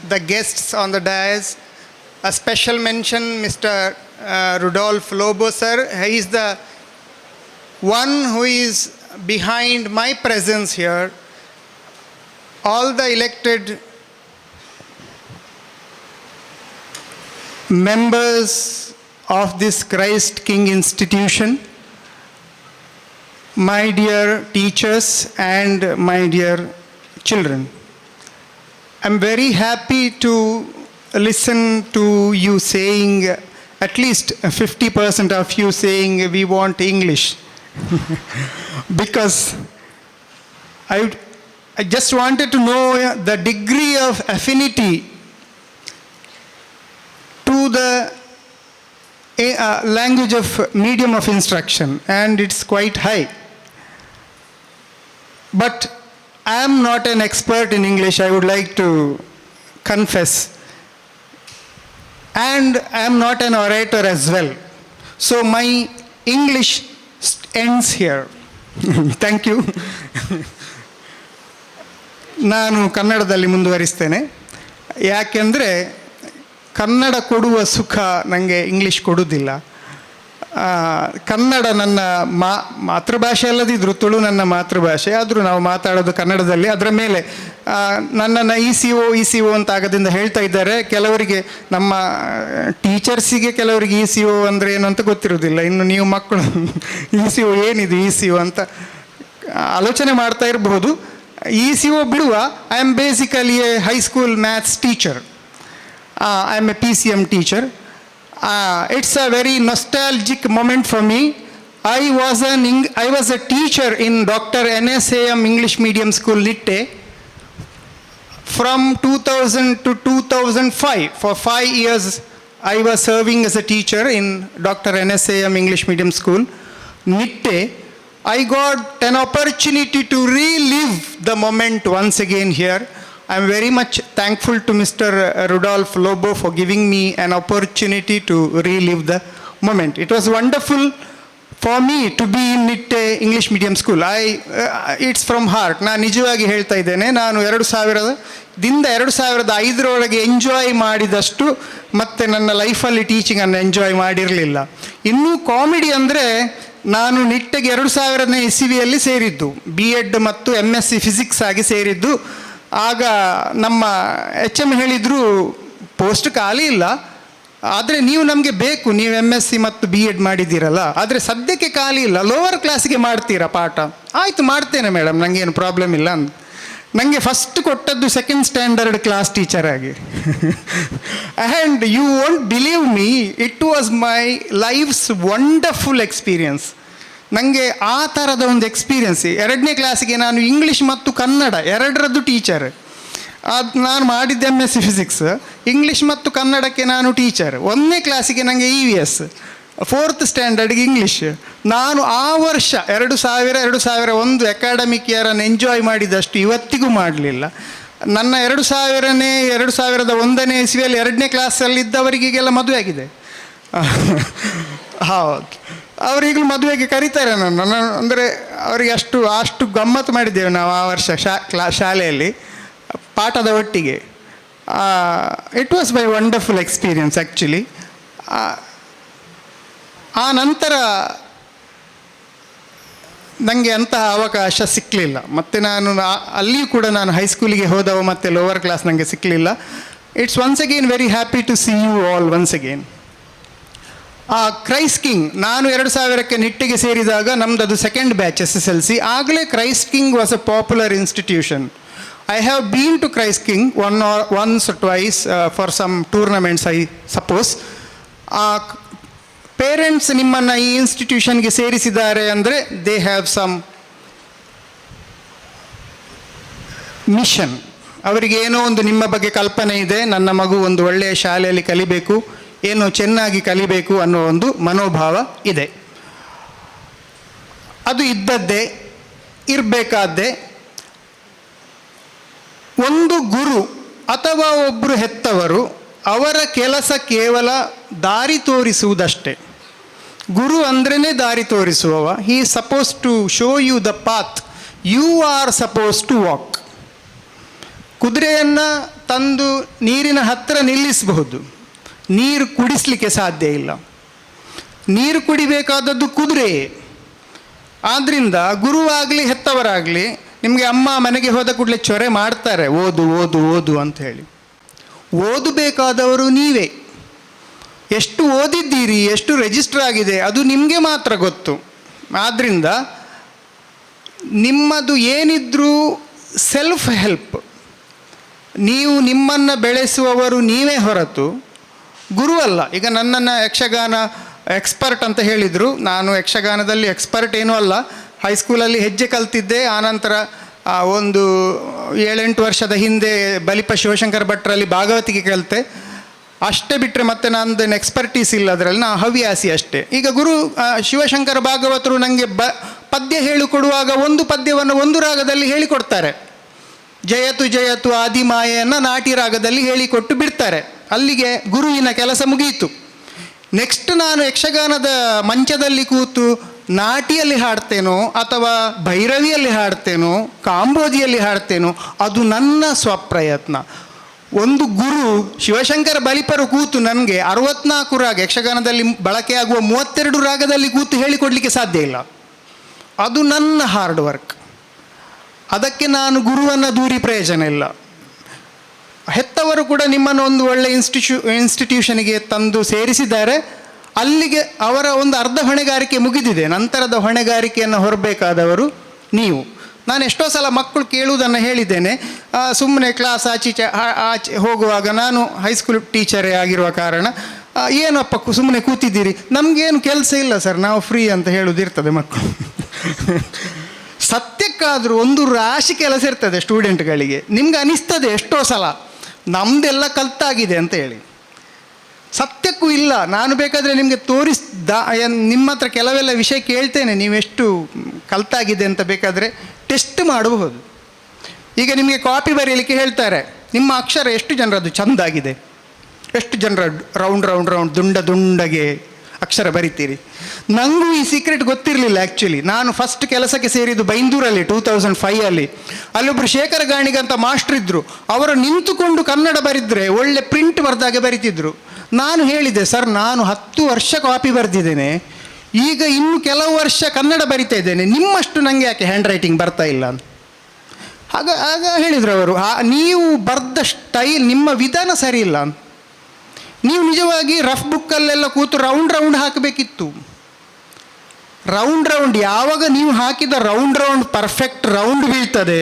the guests on the dais, a special mention, Mr. Rudolph Lobo sir. He is the one who is behind my presence here. All the elected members of this Christ King institution, my dear teachers and my dear children, I'm very happy to listen to you saying, at least 50% of you saying we want English. Because I just wanted to know the degree of affinity to the language of medium of instruction, and it's quite high. But I am not an expert in English, I would like to confess. And I am not an orator as well. So my English ends here. Thank you. ನಾನು ಕನ್ನಡದಲ್ಲಿ ಮುಂದುವರಿಸ್ತೇನೆ. ಯಾಕೆಂದರೆ ಕನ್ನಡ ಕೊಡುವ ಸುಖ ನನಗೆ English ಕೊಡುವುದಿಲ್ಲ. ಕನ್ನಡ ನನ್ನ ಮಾತೃಭಾಷೆ ಅಲ್ಲದಿದ್ದರೂ ತುಳು ನನ್ನ ಮಾತೃಭಾಷೆ, ಆದರೂ ನಾವು ಮಾತಾಡೋದು ಕನ್ನಡದಲ್ಲಿ. ಅದರ ಮೇಲೆ ನನ್ನನ್ನು ಇ ಸಿ ಒ ಅಂತ ಆಗದಿಂದ ಹೇಳ್ತಾ ಇದ್ದಾರೆ. ಕೆಲವರಿಗೆ ನಮ್ಮ ಟೀಚರ್ಸಿಗೆ ಕೆಲವರಿಗೆ ಇ ಸಿ ಒ ಅಂದರೆ ಏನು ಅಂತ ಗೊತ್ತಿರೋದಿಲ್ಲ. ಇನ್ನು ನೀವು ಮಕ್ಕಳು ಇ ಸಿ ಒ ಏನಿದೆ ಇ ಸಿ ಒ ಅಂತ ಆಲೋಚನೆ ಮಾಡ್ತಾ ಇರಬಹುದು. ಇ ಸಿ ಒ ಬಿಡುವ. I am basically A high school maths teacher. I am A PCM teacher. It's a very nostalgic moment for me. I was a teacher in Dr. NSAM English Medium School, Nitte, from 2000 to 2005. For 5 years, I was serving as a teacher in Dr. NSAM English Medium School, Nitte. I got an opportunity to relive the moment once again here. I am very much thankful to Mr. Rudolph Lobo for giving me an opportunity to relive the moment. It was wonderful for me to be in Nitte English Medium School. It's from heart. ನಾನು ನಿಜವಾಗಿ ಹೇಳ್ತಾ ಇದ್ದೇನೆ, ನಾನು 2005 enjoy ಮಾಡಿದಷ್ಟು ಮತ್ತೆ ನನ್ನ ಲೈಫಲ್ಲಿ ಟೀಚಿಂಗನ್ನು enjoy ಮಾಡಿರಲಿಲ್ಲ. ಇನ್ನೂ ಕಾಮಿಡಿ ಅಂದರೆ, ನಾನು ನಿಟ್ಟೆಗೆ 2000ನೇ ಇಸವಿಯಲ್ಲಿ ಸೇರಿದ್ದು, BEd ಮತ್ತು MSc ಫಿಸಿಕ್ಸ್ ಆಗಿ ಸೇರಿದ್ದು. ಆಗ ನಮ್ಮ HM ಹೇಳಿದರು, ಪೋಸ್ಟ್ ಖಾಲಿ ಇಲ್ಲ, ಆದರೆ ನೀವು ನಮಗೆ ಬೇಕು, ನೀವು MSc ಮತ್ತು BEd ಮಾಡಿದ್ದೀರಲ್ಲ, ಆದರೆ ಸದ್ಯಕ್ಕೆ ಖಾಲಿ ಇಲ್ಲ, ಲೋವರ್ ಕ್ಲಾಸಿಗೆ ಮಾಡ್ತೀರಾ ಪಾಠ? ಆಯಿತು, ಮಾಡ್ತೇನೆ ಮೇಡಮ್, ನನಗೇನು ಪ್ರಾಬ್ಲಮ್ ಇಲ್ಲ ಅಂತ. ನನಗೆ ಫಸ್ಟ್ ಕೊಟ್ಟದ್ದು 2nd ಸ್ಟ್ಯಾಂಡರ್ಡ್ ಕ್ಲಾಸ್ ಟೀಚರ್ ಆಗಿ. And you won't believe me, it was my life's wonderful experience. ನನಗೆ ಆ ಥರದ ಒಂದು ಎಕ್ಸ್ಪೀರಿಯನ್ಸ್. 2ನೇ ಕ್ಲಾಸಿಗೆ ನಾನು ಇಂಗ್ಲೀಷ್ ಮತ್ತು ಕನ್ನಡ ಎರಡರದ್ದು ಟೀಚರ್. ಅದು ನಾನು ಮಾಡಿದ್ದೆ MSc ಫಿಸಿಕ್ಸ್, ಇಂಗ್ಲೀಷ್ ಮತ್ತು ಕನ್ನಡಕ್ಕೆ ನಾನು ಟೀಚರ್. 1ನೇ ಕ್ಲಾಸಿಗೆ ನನಗೆ EVS, 4th ಸ್ಟ್ಯಾಂಡರ್ಡ್ಗೆ ಇಂಗ್ಲೀಷ್. ನಾನು ಆ ವರ್ಷ 2001 ಅಕಾಡೆಮಿಕ್ ಇಯರನ್ನು ಎಂಜಾಯ್ ಮಾಡಿದಷ್ಟು ಇವತ್ತಿಗೂ ಮಾಡಲಿಲ್ಲ. ನನ್ನ 2001ನೇ ಇಸ್ವಿಯಲ್ಲಿ 2ನೇ ಕ್ಲಾಸಲ್ಲಿದ್ದವರಿಗೆಲ್ಲ ಮದುವೆ ಆಗಿದೆ. ಹೌದು, ಅವರೀಗಲೂ ಮದುವೆಗೆ ಕರೀತಾರೆ ನನ್ನ. ಅಂದರೆ ಅವರಿಗೆ ಅಷ್ಟು ಗಮ್ಮತ್ತು ಮಾಡಿದ್ದೇವೆ ನಾವು ಆ ವರ್ಷ ಶಾಲೆಯಲ್ಲಿ ಪಾಠದ ಒಟ್ಟಿಗೆ. It was my wonderful experience actually. ಆ ನಂತರ ನನಗೆ ಅಂತಹ ಅವಕಾಶ ಸಿಕ್ಕಲಿಲ್ಲ. ಮತ್ತು ಅಲ್ಲಿಯೂ ಕೂಡ ನಾನು ಹೈಸ್ಕೂಲಿಗೆ ಹೋದವ ಮತ್ತು ಲೋವರ್ ಕ್ಲಾಸ್ ನನಗೆ ಸಿಕ್ಕಲಿಲ್ಲ. It's once again very happy to see you all once again. Christ King, ನಾನು 2000ಕ್ಕೆ ನಿಟ್ಟಿಗೆ ಸೇರಿದಾಗ ನಮ್ಮದು ಅದು 2nd ಬ್ಯಾಚ್ SSLC. ಆಗಲೇ Christ King was a popular institution. I have been to Christ King once or twice for some tournaments I suppose. Parents ನಿಮ್ಮನ್ನು ಈ ಇನ್ಸ್ಟಿಟ್ಯೂಷನ್ಗೆ ಸೇರಿಸಿದ್ದಾರೆ ಅಂದರೆ ದೇ ಹ್ಯಾವ್ ಸಮ್ ಮಿಷನ್. ಅವರಿಗೆ ಏನೋ ಒಂದು ನಿಮ್ಮ ಬಗ್ಗೆ ಕಲ್ಪನೆ ಇದೆ, ನನ್ನ ಮಗು ಒಂದು ಒಳ್ಳೆಯ ಶಾಲೆಯಲ್ಲಿ ಕಲಿಬೇಕು, ಏನೋ ಚೆನ್ನಾಗಿ ಕಲಿಬೇಕು ಅನ್ನೋ ಒಂದು ಮನೋಭಾವ ಇದೆ. ಅದು ಇದ್ದದ್ದೇ, ಇರಬೇಕಾದ್ದೇ. ಒಂದು ಗುರು ಅಥವಾ ಒಬ್ಬರು ಹೆತ್ತವರು, ಅವರ ಕೆಲಸ ಕೇವಲ ದಾರಿ ತೋರಿಸುವುದಷ್ಟೇ. ಗುರು ಅಂದ್ರೇ ದಾರಿ ತೋರಿಸುವವ. He is supposed to show you the path, you are supposed to walk. ಕುದುರೆಯನ್ನು ತಂದು ನೀರಿನ ಹತ್ತಿರ ನಿಲ್ಲಿಸಬಹುದು, ನೀರು ಕುಡಿಸಲಿಕ್ಕೆ ಸಾಧ್ಯ ಇಲ್ಲ. ನೀರು ಕುಡಿಬೇಕಾದದ್ದು ಕುದುರೆಯೇ. ಆದ್ದರಿಂದ ಗುರುವಾಗಲಿ ಹೆತ್ತವರಾಗಲಿ ನಿಮಗೆ ಅಮ್ಮ ಮನೆಗೆ ಹೋದ ಕೂಡಲೇ ಚೊರೆ ಮಾಡ್ತಾರೆ, ಓದು ಓದು ಓದು ಅಂತ ಹೇಳಿ. ಓದಬೇಕಾದವರು ನೀವೇ. ಎಷ್ಟು ಓದಿದ್ದೀರಿ, ಎಷ್ಟು ರಿಜಿಸ್ಟರ್ ಆಗಿದೆ, ಅದು ನಿಮಗೆ ಮಾತ್ರ ಗೊತ್ತು. ಆದ್ದರಿಂದ ನಿಮ್ಮದು ಏನಿದ್ರೂ ಸೆಲ್ಫ್ ಹೆಲ್ಪ್. ನೀವು ನಿಮ್ಮನ್ನು ಬೆಳೆಸುವವರು ನೀವೇ ಹೊರತು ಗುರು ಅಲ್ಲ. ಈಗ ನನ್ನನ್ನು ಯಕ್ಷಗಾನ ಎಕ್ಸ್ಪರ್ಟ್ ಅಂತ ಹೇಳಿದರು. ನಾನು ಯಕ್ಷಗಾನದಲ್ಲಿ ಎಕ್ಸ್ಪರ್ಟ್ ಏನೂ ಅಲ್ಲ. ಹೈಸ್ಕೂಲಲ್ಲಿ ಹೆಜ್ಜೆ ಕಲ್ತಿದ್ದೆ. ಆನಂತರ ಒಂದು 7-8 ವರ್ಷದ ಹಿಂದೆ ಬಲಿಪ ಶಿವಶಂಕರ ಭಟ್ರಲ್ಲಿ ಭಾಗವತಿಗೆ ಕಲಿತೆ. ಅಷ್ಟೇ ಬಿಟ್ಟರೆ ಮತ್ತೆ ನಂದೇನು ಎಕ್ಸ್ಪರ್ಟೀಸ್ ಇಲ್ಲ ಅದರಲ್ಲಿ. ನಾನು ಹವ್ಯಾಸಿ ಅಷ್ಟೇ. ಈಗ ಗುರು ಶಿವಶಂಕರ ಭಾಗವತರು ನನಗೆ ಪದ್ಯ ಹೇಳಿಕೊಡುವಾಗ ಒಂದು ಪದ್ಯವನ್ನು ಒಂದು ರಾಗದಲ್ಲಿ ಹೇಳಿಕೊಡ್ತಾರೆ. ಜಯತು ಜಯತು ಆದಿಮಾಯೆಯನ್ನು ನಾಟಿ ರಾಗದಲ್ಲಿ ಹೇಳಿಕೊಟ್ಟು ಬಿಡ್ತಾರೆ. ಅಲ್ಲಿಗೆ ಗುರುವಿನ ಕೆಲಸ ಮುಗಿಯಿತು. ನೆಕ್ಸ್ಟ್ ನಾನು ಯಕ್ಷಗಾನದ ಮಂಚದಲ್ಲಿ ಕೂತು ನಾಟಿಯಲ್ಲಿ ಹಾಡ್ತೇನೋ ಅಥವಾ ಭೈರವಿಯಲ್ಲಿ ಹಾಡ್ತೇನೋ ಕಾಂಬೋಜಿಯಲ್ಲಿ ಹಾಡ್ತೇನೋ ಅದು ನನ್ನ ಸ್ವಪ್ರಯತ್ನ. ಒಂದು ಗುರು ಶಿವಶಂಕರ ಬಲಿಪರು ಕೂತು ನನಗೆ 64 ರಾಗ ಯಕ್ಷಗಾನದಲ್ಲಿ ಬಳಕೆಯಾಗುವ 32 ರಾಗದಲ್ಲಿ ಕೂತು ಹೇಳಿಕೊಡಲಿಕ್ಕೆ ಸಾಧ್ಯ ಇಲ್ಲ. ಅದು ನನ್ನ ಹಾರ್ಡ್ ವರ್ಕ್. ಅದಕ್ಕೆ ನಾನು ಗುರುವನ್ನು ದೂರಿ ಪ್ರಯೋಜನ ಇಲ್ಲ. ಹೆತ್ತವರು ಕೂಡ ನಿಮ್ಮನ್ನು ಒಂದು ಒಳ್ಳೆ ಇನ್ಸ್ಟಿಟ್ಯೂಷನಿಗೆ ತಂದು ಸೇರಿಸಿದ್ದಾರೆ. ಅಲ್ಲಿಗೆ ಅವರ ಒಂದು ಅರ್ಧ ಹೊಣೆಗಾರಿಕೆ ಮುಗಿದಿದೆ. ನಂತರದ ಹೊಣೆಗಾರಿಕೆಯನ್ನು ಹೊರಬೇಕಾದವರು ನೀವು. ನಾನು ಎಷ್ಟೋ ಸಲ ಮಕ್ಕಳು ಕೇಳುವುದನ್ನು ಹೇಳಿದ್ದೇನೆ. ಸುಮ್ಮನೆ ಕ್ಲಾಸ್ ಆಚೆ ಹೋಗುವಾಗ, ನಾನು ಹೈಸ್ಕೂಲ್ ಟೀಚರೇ ಆಗಿರುವ ಕಾರಣ, ಏನಪ್ಪ ಸುಮ್ಮನೆ ಕೂತಿದ್ದೀರಿ, ನಮಗೇನು ಕೆಲಸ ಇಲ್ಲ ಸರ್, ನಾವು ಫ್ರೀ ಅಂತ ಹೇಳುವುದಿರ್ತದೆ ಮಕ್ಕಳು. ಸತ್ಯಕ್ಕಾದರೂ ಒಂದು ರಾಶಿ ಕೆಲಸ ಇರ್ತದೆ ಸ್ಟೂಡೆಂಟ್ಗಳಿಗೆ. ನಿಮ್ಗೆ ಅನಿಸ್ತದೆ ಎಷ್ಟೋ ಸಲ ನಮ್ಮದೆಲ್ಲ ಕಲ್ತಾಗಿದೆ ಅಂತ ಹೇಳಿ. ಸತ್ಯಕ್ಕೂ ಇಲ್ಲ. ನಾನು ಬೇಕಾದರೆ ನಿಮಗೆ ನಿಮ್ಮ ಹತ್ರ ಕೆಲವೆಲ್ಲ ವಿಷಯ ಕೇಳ್ತೇನೆ, ನೀವೆಷ್ಟು ಕಲ್ತಾಗಿದೆ ಅಂತ ಬೇಕಾದರೆ ಟೆಸ್ಟ್ ಮಾಡಬಹುದು. ಈಗ ನಿಮಗೆ ಕಾಪಿ ಬರೀಲಿಕ್ಕೆ ಹೇಳ್ತಾರೆ, ನಿಮ್ಮ ಅಕ್ಷರ ಎಷ್ಟು ಜನರದ್ದು ಚೆಂದಾಗಿದೆ, ಎಷ್ಟು ಜನರ ರೌಂಡ್ ರೌಂಡ್ ರೌಂಡ್ ದುಂಡಗೆ ಅಕ್ಷರ ಬರಿತೀರಿ. ನನಗೂ ಈ ಸೀಕ್ರೆಟ್ ಗೊತ್ತಿರಲಿಲ್ಲ ಆ್ಯಕ್ಚುಲಿ. ನಾನು ಫಸ್ಟ್ ಕೆಲಸಕ್ಕೆ ಸೇರಿದ್ದು ಬೈಂದೂರಲ್ಲಿ 2005 ಅಲ್ಲೊಬ್ಬರು ಶೇಖರ ಗಾಣಿಗಂತ ಮಾಸ್ಟ್ರ್ ಇದ್ದರು. ಅವರು ನಿಂತುಕೊಂಡು ಕನ್ನಡ ಬರೆದ್ರೆ ಒಳ್ಳೆ ಪ್ರಿಂಟ್ ಬರೆದಾಗೆ ಬರಿತಿದ್ರು. ನಾನು ಹೇಳಿದೆ, ಸರ್ ನಾನು 10 ವರ್ಷ ಕಾಪಿ ಬರೆದಿದ್ದೇನೆ, ಈಗ ಇನ್ನು ಕೆಲವು ವರ್ಷ ಕನ್ನಡ ಬರಿತಾ ಇದ್ದೇನೆ, ನಿಮ್ಮಷ್ಟು ನನಗೆ ಯಾಕೆ ಹ್ಯಾಂಡ್ ರೈಟಿಂಗ್ ಬರ್ತಾ ಇಲ್ಲ ಅಂತ. ಆಗ ಹೇಳಿದರು ಅವರು, ನೀವು ಬರೆದ ಸ್ಟೈಲ್, ನಿಮ್ಮ ವಿಧಾನ ಸರಿ ಇಲ್ಲ. ನೀವು ನಿಜವಾಗಿ ರಫ್ ಬುಕ್ಕಲ್ಲೆಲ್ಲ ಕೂತು ರೌಂಡ್ ಹಾಕಬೇಕಿತ್ತು. ರೌಂಡ್ ಯಾವಾಗ ನೀವು ಹಾಕಿದ ರೌಂಡ್ ಪರ್ಫೆಕ್ಟ್ ರೌಂಡ್ ಬೀಳ್ತದೆ,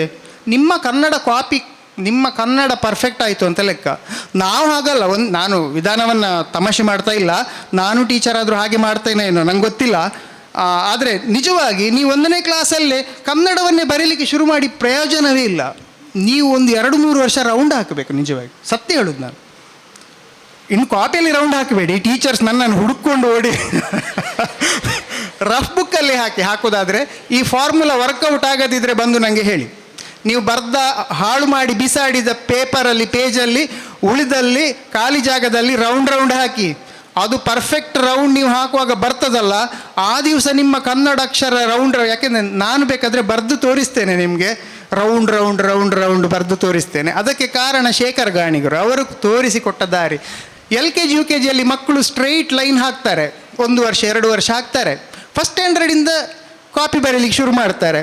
ನಿಮ್ಮ ಕನ್ನಡ ಪರ್ಫೆಕ್ಟ್ ಆಯಿತು ಅಂತ ಲೆಕ್ಕ. ನಾವು ಹಾಗಲ್ಲ. ನಾನು ವಿಧಾನವನ್ನು ತಮಾಷೆ ಮಾಡ್ತಾ ಇಲ್ಲ, ನಾನು ಟೀಚರ್ ಆದರೂ ಹಾಗೆ ಮಾಡ್ತೇನೆ ಏನೋ ನಂಗೆ ಗೊತ್ತಿಲ್ಲ. ಆದರೆ ನಿಜವಾಗಿ ನೀವು 1ನೇ ಕ್ಲಾಸಲ್ಲೇ ಕನ್ನಡವನ್ನೇ ಬರೀಲಿಕ್ಕೆ ಶುರು ಮಾಡಿ ಪ್ರಯೋಜನವೇ ಇಲ್ಲ. ನೀವು ಒಂದು 2-3 ವರ್ಷ ರೌಂಡ್ ಹಾಕಬೇಕು. ನಿಜವಾಗಿ ಸತ್ಯ ಹೇಳೋದು ನಾನು. ಇನ್ನು ಕಾಪಿಯಲ್ಲಿ ರೌಂಡ್ ಹಾಕಬೇಡಿ. ಟೀಚರ್ಸ್ ನನ್ನನ್ನು ಹುಡುಕೊಂಡು ಓಡಿ ರಫ್ ಬುಕ್ಕಲ್ಲಿ ಹಾಕೋದಾದರೆ ಈ ಫಾರ್ಮುಲಾ ವರ್ಕೌಟ್ ಆಗದಿದ್ದರೆ ಬಂದು ನನಗೆ ಹೇಳಿ. ನೀವು ಹಾಳು ಮಾಡಿ ಬಿಸಾಡಿದ ಪೇಪರಲ್ಲಿ, ಪೇಜಲ್ಲಿ, ಉಳಿದಲ್ಲಿ, ಖಾಲಿ ಜಾಗದಲ್ಲಿ ರೌಂಡ್ ಹಾಕಿ. ಅದು ಪರ್ಫೆಕ್ಟ್ ರೌಂಡ್ ನೀವು ಹಾಕುವಾಗ ಬರ್ತದಲ್ಲ, ಆ ದಿವಸ ನಿಮ್ಮ ಕನ್ನಡ ಅಕ್ಷರ ರೌಂಡ್. ಯಾಕೆಂದರೆ ನಾನು ಬೇಕಾದರೆ ಬರೆದು ತೋರಿಸ್ತೇನೆ ನಿಮಗೆ, ರೌಂಡ್ ಬರೆದು ತೋರಿಸ್ತೇನೆ. ಅದಕ್ಕೆ ಕಾರಣ ಶೇಖರ್ ಗಾಣಿಗರು, ಅವರು ತೋರಿಸಿಕೊಟ್ಟ ದಾರಿ. LKG UKGಯಲ್ಲಿ ಮಕ್ಕಳು ಸ್ಟ್ರೈಟ್ ಲೈನ್ ಹಾಕ್ತಾರೆ, 1 ವರ್ಷ 2 ವರ್ಷ ಹಾಕ್ತಾರೆ. ಫಸ್ಟ್ ಸ್ಟ್ಯಾಂಡರ್ಡಿಂದ ಕಾಪಿ ಬರೀಲಿಕ್ಕೆ ಶುರು ಮಾಡ್ತಾರೆ.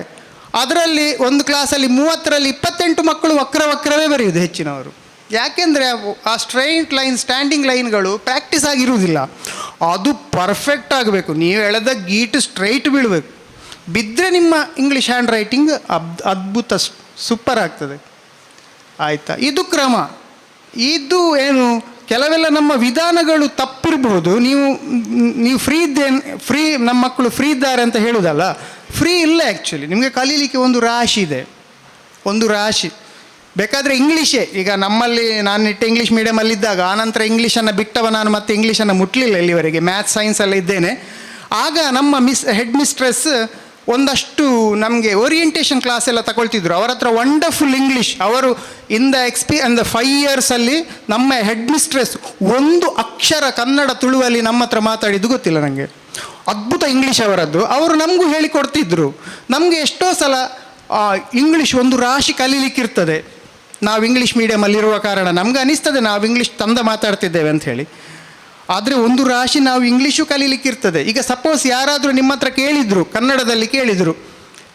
ಅದರಲ್ಲಿ ಒಂದು ಕ್ಲಾಸಲ್ಲಿ 30ರಲ್ಲಿ 28 ಮಕ್ಕಳು ವಕ್ರವೇ ಬರೆಯುವುದು ಹೆಚ್ಚಿನವರು. ಯಾಕೆಂದರೆ ಆ ಸ್ಟ್ರೈಟ್ ಲೈನ್, ಸ್ಟ್ಯಾಂಡಿಂಗ್ ಲೈನ್ಗಳು ಪ್ರಾಕ್ಟೀಸ್ ಆಗಿರುವುದಿಲ್ಲ. ಅದು ಪರ್ಫೆಕ್ಟ್ ಆಗಬೇಕು. ನೀವು ಎಳೆದ ಗೀಟು ಸ್ಟ್ರೈಟ್ ಬೀಳಬೇಕು. ಬಿದ್ದರೆ ನಿಮ್ಮ ಇಂಗ್ಲೀಷ್ ಹ್ಯಾಂಡ್ ರೈಟಿಂಗ್ ಅದ್ಭುತ ಸೂಪರ್ ಆಗ್ತದೆ. ಆಯಿತಾ? ಇದು ಕ್ರಮ. ಇದು ಏನು, ಕೆಲವೆಲ್ಲ ನಮ್ಮ ವಿಧಾನಗಳು ತಪ್ಪಿರಬಹುದು. ನೀವು ಫ್ರೀ ನಮ್ಮ ಮಕ್ಕಳು ಫ್ರೀ ಇದ್ದಾರೆ ಅಂತ ಹೇಳೋದಲ್ಲ, ಫ್ರೀ ಇಲ್ಲ. ಆ್ಯಕ್ಚುಲಿ ನಿಮಗೆ ಕಲೀಲಿಕ್ಕೆ ಒಂದು ರಾಶಿ ಇದೆ, ಒಂದು ರಾಶಿ. ಬೇಕಾದರೆ ಇಂಗ್ಲೀಷೇ. ಈಗ ನಮ್ಮಲ್ಲಿ ನಾನು ಇಂಗ್ಲೀಷ್ ಮೀಡಿಯಮಲ್ಲಿದ್ದಾಗ, ಆನಂತರ ಇಂಗ್ಲೀಷನ್ನು ಬಿಟ್ಟವ ನಾನು ಮತ್ತೆ ಇಂಗ್ಲೀಷನ್ನು ಮುಟ್ಟಲಿಲ್ಲ ಇಲ್ಲಿವರೆಗೆ. ಮ್ಯಾಥ್ಸ್ ಸೈನ್ಸೆಲ್ಲ ಇದ್ದೇನೆ. ಆಗ ನಮ್ಮ ಹೆಡ್ ಮಿಸ್ಟ್ರೆಸ್ ಒಂದಷ್ಟು ನಮಗೆ ಓರಿಯೆಂಟೇಷನ್ ಕ್ಲಾಸ್ ಎಲ್ಲ ತಗೊಳ್ತಿದ್ರು. ಅವರ ಹತ್ರ ವಂಡರ್ಫುಲ್ ಇಂಗ್ಲೀಷ್. ಅವರು ಇನ್ ದ 5 ಇಯರ್ಸಲ್ಲಿ ನಮ್ಮ ಹೆಡ್ ಮಿಸ್ಟ್ರೆಸ್ ಒಂದು ಅಕ್ಷರ ಕನ್ನಡ ತುಳುವಲ್ಲಿ ನಮ್ಮ ಹತ್ರ ಮಾತಾಡಿದ್ದು ಗೊತ್ತಿಲ್ಲ ನನಗೆ. ಅದ್ಭುತ ಇಂಗ್ಲೀಷ್ ಅವರದ್ದು. ಅವರು ನಮಗೂ ಹೇಳಿಕೊಡ್ತಿದ್ರು. ನಮಗೆ ಎಷ್ಟೋ ಸಲ ಇಂಗ್ಲೀಷ್ ಒಂದು ರಾಶಿ ಕಲೀಲಿಕ್ಕಿರ್ತದೆ. ನಾವು ಇಂಗ್ಲೀಷ್ ಮೀಡಿಯಮಲ್ಲಿರುವ ಕಾರಣ ನಮ್ಗೆ ಅನಿಸ್ತದೆ ನಾವು ಇಂಗ್ಲೀಷ್ ತಂದ ಮಾತಾಡ್ತಿದ್ದೇವೆ ಅಂತ ಹೇಳಿ. ಆದರೆ ಒಂದು ರಾಶಿ ನಾವು ಇಂಗ್ಲೀಷು ಕಲೀಲಿಕ್ಕಿರ್ತದೆ. ಈಗ ಸಪೋಸ್ ಯಾರಾದರೂ ನಿಮ್ಮ ಹತ್ರ ಕೇಳಿದರು, ಕನ್ನಡದಲ್ಲಿ ಕೇಳಿದರು,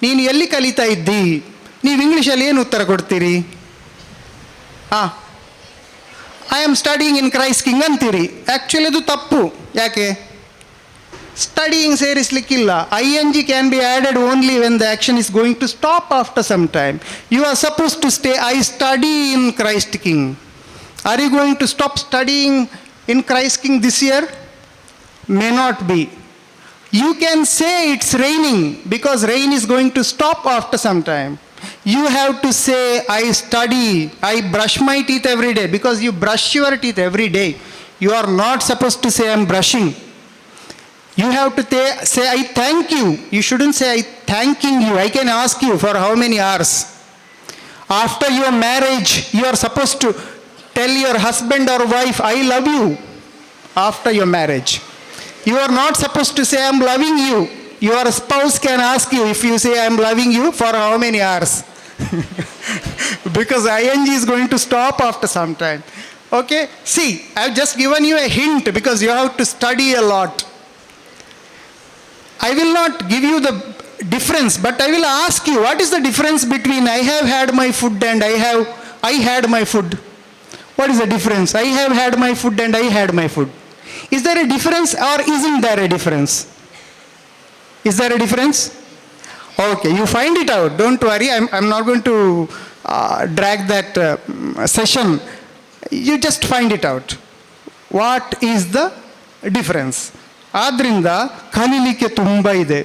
ನೀನು ಎಲ್ಲಿ ಕಲಿತಾ ಇದ್ದಿ, ನೀವು ಇಂಗ್ಲೀಷಲ್ಲಿ ಏನು ಉತ್ತರ ಕೊಡ್ತೀರಿ? I am studying in Christ King ಅಂತೀರಿ. ಆ್ಯಕ್ಚುಲಿ ಅದು ತಪ್ಪು. ಯಾಕೆ? ಸ್ಟಡಿಯಿಂಗ್ ಸೇರಿಸಲಿಕ್ಕಿಲ್ಲ. ING can be added only when the action is going to stop after some time. You are supposed to stay I study in Christ King. Are you going to stop studying in Christ King this year? May not be. You can say it's raining because rain is going to stop after some time. You have to say I study, I brush my teeth every day, because you brush your teeth every day. You are not supposed to say I'm brushing. You have to say I thank you. You shouldn't say I thanking you. I can ask you for how many hours. After your marriage, you are supposed to tell your husband or wife, I love you, after your marriage. You are not supposed to say, I am loving you. Your spouse can ask you if you say, I am loving you, for how many hours. because ing is going to stop after some time. Okay, see, I've just given you a hint because you have to study a lot. I will not give you the difference, but I will ask you, what is the difference between I have had my food and I had my food? What is the difference? I have had my food and I had my food. Is there a difference or isn't there a difference? Is there a difference? Okay, you find it out. Don't worry, I'm not going to drag that session. You just find it out. What is the difference? ಆದ್ದರಿಂದ ಕಲೀಲಿಕ್ಕೆ ತುಂಬ ಇದೆ,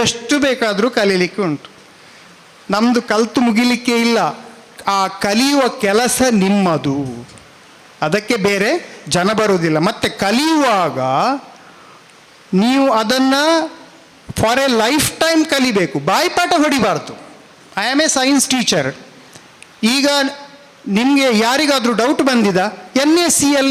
ಎಷ್ಟು ಬೇಕಾದರೂ ಕಲೀಲಿಕ್ಕೆ ಉಂಟು. ನಮ್ಮದು ಕಲ್ತು ಮುಗಿಲಿಕ್ಕೆ ಇಲ್ಲ, ಆ ಕಲಿಯುವ ಕೆಲಸ ನಿಮ್ಮದು, ಅದಕ್ಕೆ ಬೇರೆ ಜನ ಬರುವುದಿಲ್ಲ. ಮತ್ತು ಕಲಿಯುವಾಗ ನೀವು ಅದನ್ನು ಫಾರ್ ಎ ಲೈಫ್ ಟೈಮ್ ಕಲಿಬೇಕು, ಬಾಯಿಪಾಠ ಹೊಡಿಬಾರ್ದು. I am a science teacher. ಈಗ ನಿಮಗೆ ಯಾರಿಗಾದರೂ ಡೌಟ್ ಬಂದಿದ, NaCl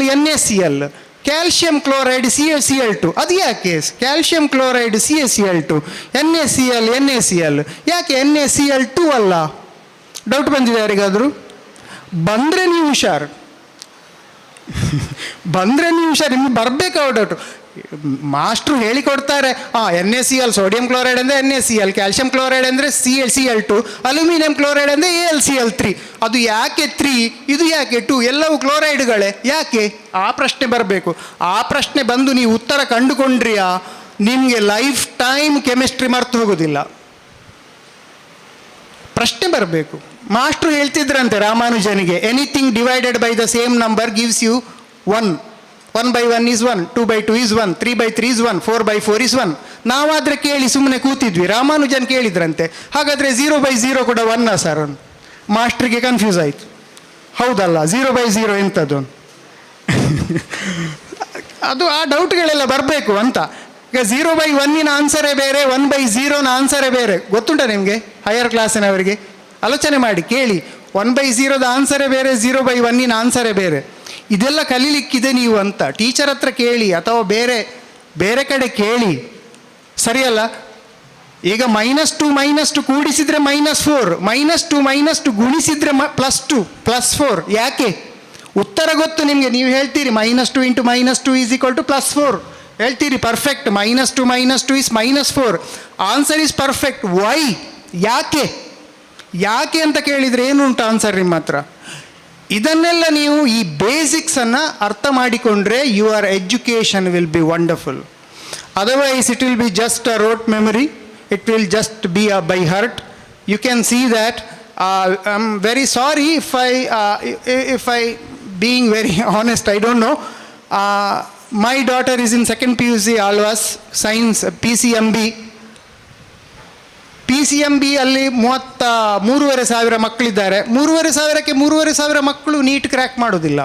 ಕ್ಯಾಲ್ಶಿಯಂ ಕ್ಲೋರೈಡ್ CaCl2, ಅದು ಯಾಕೆ ಕ್ಯಾಲ್ಶಿಯಂ ಕ್ಲೋರೈಡ್ CaCl2, NaCl ಯಾಕೆ NaCl2 ಅಲ್ಲ? ಡೌಟ್ ಬಂದಿದೆ ಯಾರಿಗಾದರೂ? ಬಂದರೆ ನೀವು ಹುಷಾರು, ನಿಮಗೆ ಬರಬೇಕು ಆ ಡೌಟು. ಮಾಸ್ಟ್ರು ಹೇಳಿಕೊಡ್ತಾರೆ, NaCl ಸೋಡಿಯಂ ಕ್ಲೋರೈಡ್ ಅಂದರೆ NaCl, ಕ್ಯಾಲ್ಶಿಯಂ ಕ್ಲೋರೈಡ್ ಅಂದರೆ CaCl2, ಅಲ್ಯೂಮಿನಿಯಂ ಕ್ಲೋರೈಡ್ ಅಂದರೆ AlCl3. ಅದು ಯಾಕೆ 3, ಇದು ಯಾಕೆ 2, ಎಲ್ಲವೂ ಕ್ಲೋರೈಡ್ಗಳೇ, ಯಾಕೆ? ಆ ಪ್ರಶ್ನೆ ಬರಬೇಕು. ಆ ಪ್ರಶ್ನೆ ಬಂದು ನೀವು ಉತ್ತರ ಕಂಡುಕೊಂಡ್ರಿಯಾ, ನಿಮಗೆ ಲೈಫ್ ಟೈಮ್ ಕೆಮಿಸ್ಟ್ರಿ ಮರ್ತು ಹೋಗೋದಿಲ್ಲ. ಪ್ರಶ್ನೆ ಬರಬೇಕು. ಮಾಸ್ಟ್ರು ಹೇಳ್ತಿದ್ರಂತೆ ರಾಮಾನುಜನಿಗೆ, anything divided by the same number gives you 1. 1/1 is 1, 2/2 is 1, 3/3 is 1, 4/4 is 1. ನಾವಾದರೆ ಕೇಳಿ ಸುಮ್ಮನೆ ಕೂತಿದ್ವಿ. ರಾಮಾನುಜನ್ ಕೇಳಿದ್ರಂತೆ, ಹಾಗಾದರೆ 0/0 ಕೂಡ 1 ಸರ್? ಮಾಸ್ಟ್ರಿಗೆ ಕನ್ಫ್ಯೂಸ್ ಆಯಿತು. ಹೌದಲ್ಲ, 0/0 ಎಂಥದ್ದು? ಅದು ಆ ಡೌಟ್ಗಳೆಲ್ಲ ಬರಬೇಕು ಅಂತ. ಈಗ 0/1 ಆನ್ಸರೇ ಬೇರೆ, 1/0 ಆನ್ಸರೇ ಬೇರೆ. ಗೊತ್ತುಂಟ ನಿಮಗೆ? ಹೈಯರ್ ಕ್ಲಾಸಿನವರಿಗೆ ಆಲೋಚನೆ ಮಾಡಿ ಕೇಳಿ. 1/0 ಆನ್ಸರೇ ಬೇರೆ, 0/1 ಆನ್ಸರೇ ಬೇರೆ. ಇದೆಲ್ಲ ಕಲೀಲಿಕ್ಕಿದೆ ನೀವು ಅಂತ ಟೀಚರ್ ಹತ್ರ ಕೇಳಿ, ಅಥವಾ ಬೇರೆ ಕಡೆ ಕೇಳಿ, ಸರಿಯಲ್ಲ? ಈಗ -2 ಕೂಡಿಸಿದರೆ -4, -2 ಗುಣಿಸಿದರೆ +2 +4. ಯಾಕೆ? ಉತ್ತರ ಗೊತ್ತು ನಿಮಗೆ. ನೀವು ಹೇಳ್ತೀರಿ -2 × -2 = +4 ಹೇಳ್ತೀರಿ, perfect. -2 is -4, answer is perfect. Why? ಯಾಕೆ ಅಂತ ಕೇಳಿದರೆ ಏನುಂಟು ಆನ್ಸರ್ ನಿಮ್ಮ ಹತ್ರ? ಇದನ್ನೆಲ್ಲ ನೀವು ಈ ಬೇಸಿಕ್ಸನ್ನು ಅರ್ಥ ಮಾಡಿಕೊಂಡ್ರೆ your education will be wonderful. Otherwise it will be just a rote memory, it will just be a by heart. You can see that. I am very sorry if I being very honest, I don't know. My daughter is in 2nd PUC Alvas, Science PCMB ಅಲ್ಲಿ 33,500 ಮಕ್ಕಳಿದ್ದಾರೆ. 3,500ಕ್ಕೆ 3,500 ಮಕ್ಕಳು NEET crack ಮಾಡೋದಿಲ್ಲ,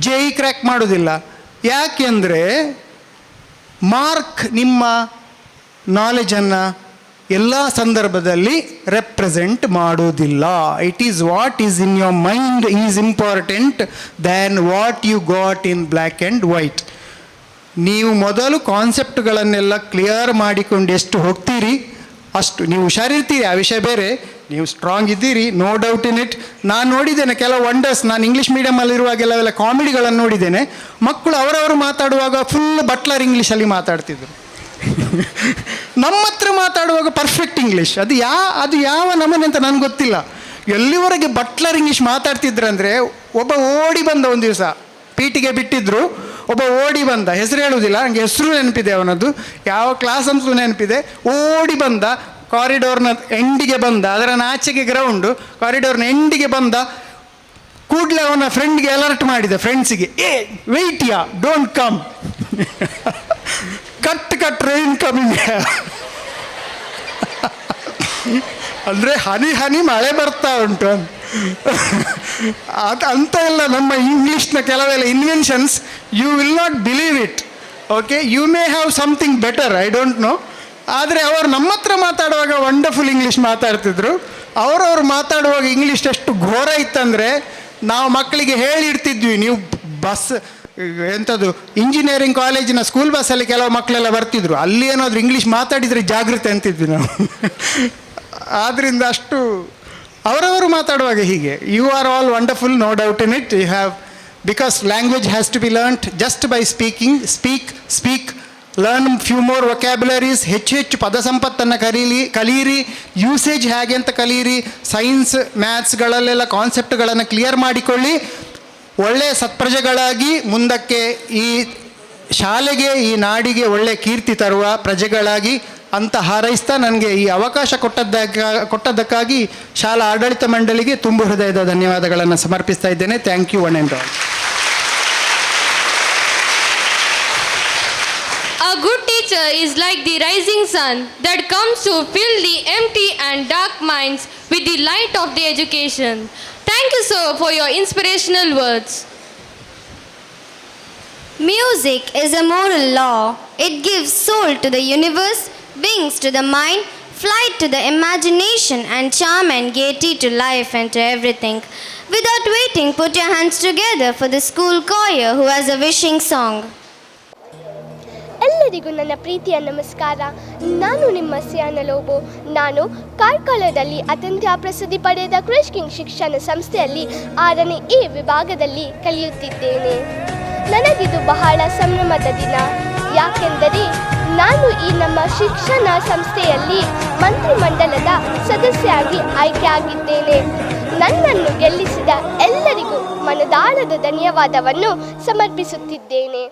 JEE crack ಮಾಡೋದಿಲ್ಲ. ಯಾಕೆಂದರೆ mark ನಿಮ್ಮ ನಾಲೆಜನ್ನು ಎಲ್ಲ ಸಂದರ್ಭದಲ್ಲಿ ರೆಪ್ರೆಸೆಂಟ್ ಮಾಡೋದಿಲ್ಲ. It is what is in your mind is important than what you got in black and white. ನೀವು ಮೊದಲು ಕಾನ್ಸೆಪ್ಟ್ಗಳನ್ನೆಲ್ಲ ಕ್ಲಿಯರ್ ಮಾಡಿಕೊಂಡು ಎಷ್ಟು ಹೋಗ್ತೀರಿ ಅಷ್ಟು ನೀವು ಹುಷಾರಿರ್ತೀರಿ. ಆ ವಿಷಯ ಬೇರೆ. ನೀವು ಸ್ಟ್ರಾಂಗ್ ಇದ್ದೀರಿ, ನೋ ಡೌಟ್ ಇನ್ ಇಟ್. ನಾನು ನೋಡಿದ್ದೇನೆ ಕೆಲವು ವಂಡರ್ಸ್. ನಾನು ಇಂಗ್ಲೀಷ್ ಮೀಡಿಯಮಲ್ಲಿರುವಾಗೆಲ್ಲ ಕಾಮಿಡಿಗಳನ್ನು ನೋಡಿದ್ದೇನೆ. ಮಕ್ಕಳು ಅವರವರು ಮಾತಾಡುವಾಗ ಫುಲ್ ಬಟ್ಲರ್ ಇಂಗ್ಲೀಷಲ್ಲಿ ಮಾತಾಡ್ತಿದ್ರು. ನಮ್ಮ ಹತ್ರ ಮಾತಾಡುವಾಗ ಪರ್ಫೆಕ್ಟ್ ಇಂಗ್ಲೀಷ್. ಅದು ಯಾವ ನಮನೆ ಅಂತ ನನಗೆ ಗೊತ್ತಿಲ್ಲ. ಎಲ್ಲಿವರೆಗೆ ಬಟ್ಲರ್ ಇಂಗ್ಲೀಷ್ ಮಾತಾಡ್ತಿದ್ರಂದರೆ, ಒಬ್ಬ ಓಡಿ ಬಂದ ಒಂದು ದಿವಸ ಪೀಟಿಗೆ ಬಿಟ್ಟಿದ್ರು, ಒಬ್ಬ ಓಡಿ ಬಂದ, ಹೆಸರು ಹೇಳುವುದಿಲ್ಲ, ನನಗೆ ಹೆಸರು ನೆನಪಿದೆ ಅವನದ್ದು, ಯಾವ ಕ್ಲಾಸ್ ಅಂತಲೂ ನೆನಪಿದೆ. ಓಡಿ ಬಂದ, ಕಾರಿಡೋರ್ನ ಎಂಡಿಗೆ ಬಂದ, ಅದರ ಆಚೆಗೆ ಗ್ರೌಂಡು, ಕಾರಿಡೋರ್ನ ಎಂಡಿಗೆ ಬಂದ ಕೂಡಲೇ ಅವನ ಫ್ರೆಂಡ್ಗೆ ಅಲರ್ಟ್ ಮಾಡಿದೆ, ಫ್ರೆಂಡ್ಸಿಗೆ, wait ya, don't come, cut train coming. ಅಂದರೆ ಹನಿ ಮಳೆ ಬರ್ತಾ ಉಂಟು ಅಂತ ಎಲ್ಲ ನಮ್ಮ ಇಂಗ್ಲೀಷ್ನ ಕೆಲವೆಲ್ಲ ಇನ್ವೆನ್ಷನ್ಸ್. You will not believe it. Okay, you may have something better, I don't know. ಆದರೆ ಅವರು ನಮ್ಮ ಹತ್ರ ಮಾತಾಡುವಾಗ ವಂಡರ್ಫುಲ್ ಇಂಗ್ಲೀಷ್ ಮಾತಾಡ್ತಿದ್ರು. ಅವರವ್ರು ಮಾತಾಡುವಾಗ ಇಂಗ್ಲೀಷ್ ಎಷ್ಟು ಘೋರ ಇತ್ತಂದರೆ, ನಾವು ಮಕ್ಕಳಿಗೆ ಹೇಳಿಡ್ತಿದ್ವಿ, ನೀವು ಬಸ್ ಎಂಥದ್ದು ಇಂಜಿನಿಯರಿಂಗ್ ಕಾಲೇಜಿನ ಸ್ಕೂಲ್ ಬಸ್ಸಲ್ಲಿ ಕೆಲವು ಮಕ್ಕಳೆಲ್ಲ ಬರ್ತಿದ್ರು, ಅಲ್ಲಿ ಏನಾದರೂ ಇಂಗ್ಲೀಷ್ ಮಾತಾಡಿದರೆ ಜಾಗೃತಿ ಅಂತಿದ್ವಿ ನಾವು. ಆದ್ದರಿಂದ ಅವರವರು ಮಾತಾಡುವಾಗ ಹೀಗೆ, you are all wonderful, no doubt in it. You have, because language has to be learned just by speaking. Speak, learn few more vocabularies, ಹೆಚ್ಚು ಪದ ಸಂಪತ್ತನ್ನು ಕಲೀರಿ, ಯೂಸೇಜ್ ಹೇಗೆ ಅಂತ ಕಲೀರಿ, ಸೈನ್ಸ್ ಮ್ಯಾಥ್ಸ್ಗಳಲ್ಲೆಲ್ಲ ಕಾನ್ಸೆಪ್ಟ್ಗಳನ್ನು ಕ್ಲಿಯರ್ ಮಾಡಿಕೊಳ್ಳಿ, ಒಳ್ಳೆಯ ಸತ್ಪ್ರಜೆಗಳಾಗಿ ಮುಂದಕ್ಕೆ ಈ ಶಾಲೆಗೆ, ಈ ನಾಡಿಗೆ ಒಳ್ಳೆಯ ಕೀರ್ತಿ ತರುವ ಪ್ರಜೆಗಳಾಗಿ ಅಂತ ಹಾರೈಸ್ತಾ ನನಗೆ ಈ ಅವಕಾಶ ಕೊಟ್ಟದ್ದಕ್ಕಾಗಿ ಶಾಲಾ ಆಡಳಿತ ಮಂಡಳಿಗೆ ತುಂಬ ಹೃದಯದ ಧನ್ಯವಾದಗಳನ್ನು ಸಮರ್ಪಿಸ್ತಾ ಇದ್ದೇನೆ. Thank you one and all. A good teacher is like the rising sun that comes to fill the empty and dark minds with the light of the education. Thank you, sir, for your inspirational words. Music is a moral law. It gives soul to the universe, wings to the mind, flight to the imagination, and charm and gaiety to life and to everything. Without waiting, put your hands together for the school choir who has a wishing song. ಎಲ್ಲರಿಗೂ ನನ್ನ ಪ್ರೀತಿಯ ನಮಸ್ಕಾರ. ನಾನು ನಿಮ್ಮ ಸಿಯಾನ ಲೋಬೋ. ನಾನು ಕಾರ್ಕಳದಲ್ಲಿ ಅತ್ಯಂತ ಪ್ರಸಿದ್ಧಿ ಪಡೆದ ಕ್ರೈಸ್ಟ್ ಕಿಂಗ್ ಶಿಕ್ಷಣ ಸಂಸ್ಥೆಯಲ್ಲಿ 6ನೇ ಎ ವಿಭಾಗದಲ್ಲಿ ಕಲಿಯುತ್ತಿದ್ದೇನೆ. ನನಗಿದು ಬಹಳ ಸಂಭ್ರಮದ ದಿನ. ಯಾಕೆಂದರೆ ನಾನು ಈ ನಮ್ಮ ಶಿಕ್ಷಣ ಸಂಸ್ಥೆಯಲ್ಲಿ ಮಂತ್ರಿಮಂಡಲದ ಸದಸ್ಯರಾಗಿ ಆಯ್ಕೆಯಾಗಿದ್ದೇನೆ. ನನ್ನನ್ನು ಗೆಲ್ಲಿಸಿದ ಎಲ್ಲರಿಗೂ ಮನದಾಳದ ಧನ್ಯವಾದವನ್ನು ಸಮರ್ಪಿಸುತ್ತಿದ್ದೇನೆ.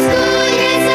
School, yes,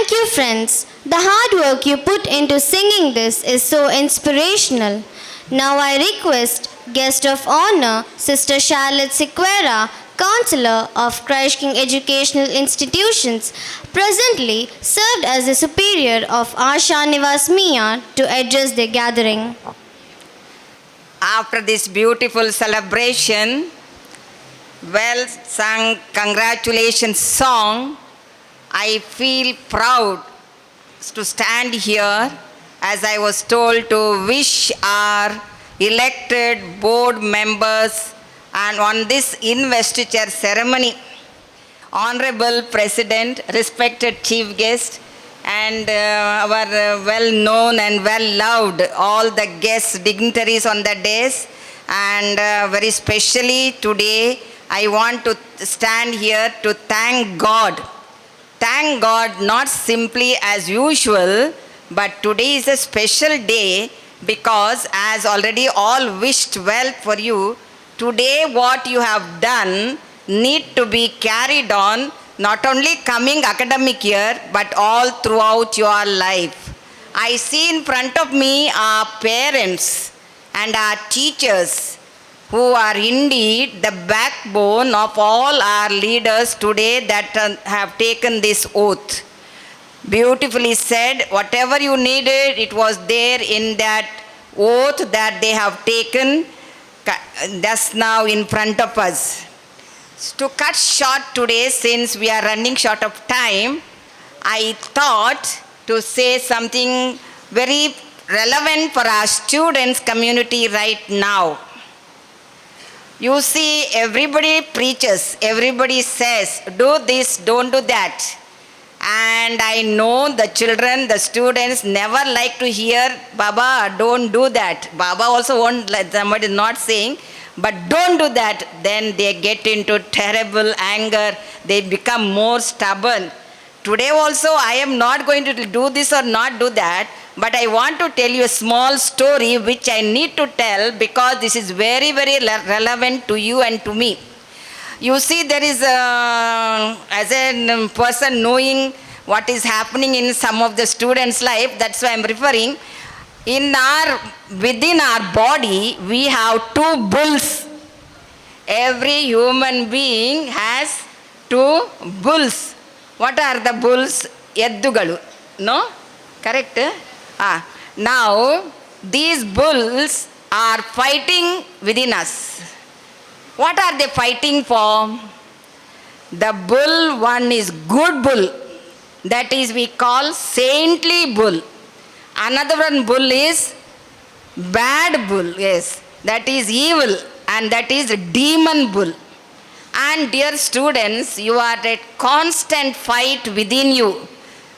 Thank you, friends. The hard work you put into singing this is so inspirational. Now I request guest of honor, Sister Charlotte Sequeira, Counselor of Christ King Educational Institutions, presently served as the Superior of Asha Nivas Mia, to address the gathering. After this beautiful celebration, well sung congratulations song, I feel proud to stand here as I was told to wish our elected board members and on this investiture ceremony, Honorable President, respected chief guest, and our well-known and well-loved all the guests, dignitaries on the days, and very specially today, I want to stand here to thank God. Thank God not simply as usual, but today is a special day because as already all wished well for you, today what you have done need to be carried on not only coming academic year but all throughout your life. I see in front of me our parents and our teachers who are indeed the backbone of all our leaders today that have taken this oath. Beautifully said, whatever you needed, it was there in that oath that they have taken just now in front of us. To cut short today, since we are running short of time, I thought to say something very relevant for our students community right now. You see, everybody preaches, everybody says, do this, don't do that. And I know the children, the students never like to hear, Baba, don't do that. Baba also won't let somebody not saying, but don't do that. Then they get into terrible anger. They become more stubborn. Today also I am not going to do this or not do that, but I want to tell you a small story which I need to tell because this is very, very relevant to you and to me. You see, there is as a person knowing what is happening in some of the students' life, that's why I am referring. Within our body, we have two bulls. Every human being has two bulls. What are the bulls? Eddugalu. No? Correct? Now, these bulls are fighting within us. What are they fighting for? The bull one is good bull. That is we call saintly bull. Another one bull is bad bull. Yes, that is evil and that is demon bull. And dear students, you are at constant fight within you.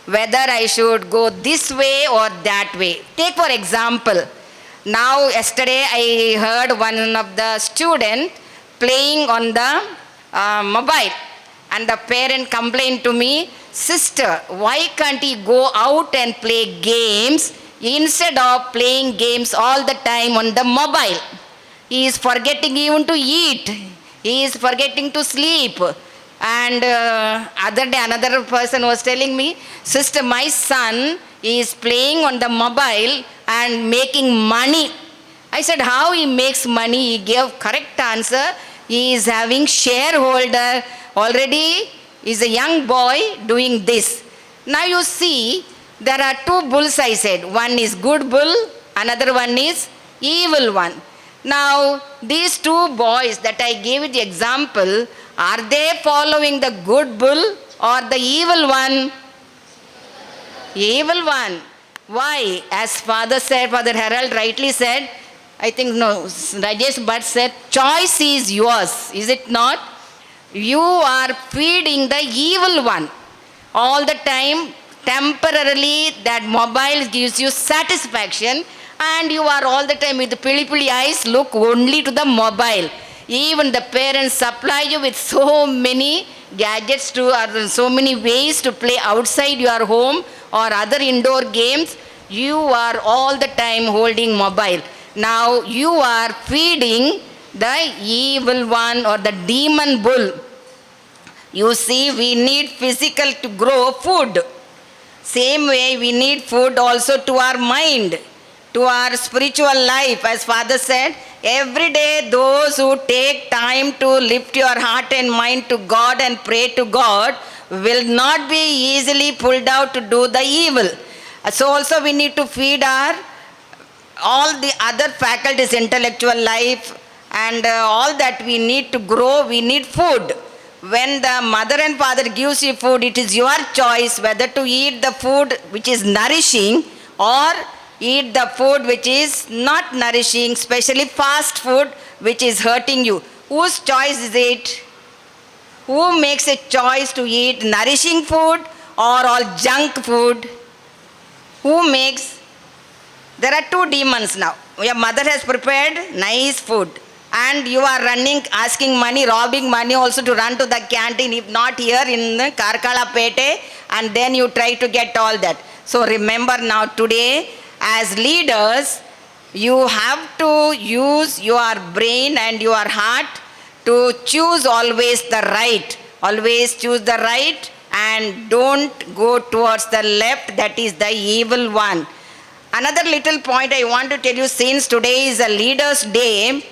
Whether I should go this way or that way. Take for example, now yesterday I heard one of the students playing on the mobile and the parent complained to me, sister, why can't he go out and play games instead of playing games all the time on the mobile? He is forgetting even to eat. He is forgetting to sleep. And other day another person was telling me, sister, my son is playing on the mobile and making money. I said, how he makes money? He gave correct answer. He is having shareholder already. Is a young boy doing this. Now you see, there are two bulls I said. One is good bull, another one is evil one. Now these two boys that I gave you the example, are they following the good bull or the evil one? Evil one. Why? As Father Harold rightly said, I think no, Rajesh Bhatt said, choice is yours, is it not? You are feeding the evil one. All the time, temporarily, that mobile gives you satisfaction and you are all the time with the pili eyes, look only to the mobile. Even the parents supply you with so many gadgets or so many ways to play outside your home or other indoor games. You are all the time holding mobile. Now you are feeding the evil one or the demon bull. You see, we need physical to grow food. Same way we need food also to our mind, to our spiritual life. As Father said, every day those who take time to lift your heart and mind to God and pray to God will not be easily pulled out to do the evil. So also we need to feed our all the other faculties, intellectual life, and all that we need to grow, we need food. When the mother and father gives you food, it is your choice whether to eat the food which is nourishing or eat the food which is not nourishing, especially fast food which is hurting you. Whose choice is it? Who makes a choice to eat nourishing food or all junk food? Who makes? There are two demons now. Your mother has prepared nice food and you are running, asking money, robbing money also to run to the canteen, if not here in Karkala Pete, and then you try to get all that. So remember now today, as leaders, you have to use your brain and your heart to choose always the right. Always choose the right and don't go towards the left, that is the evil one. Another little point I want to tell you, since today is a Leaders' Day,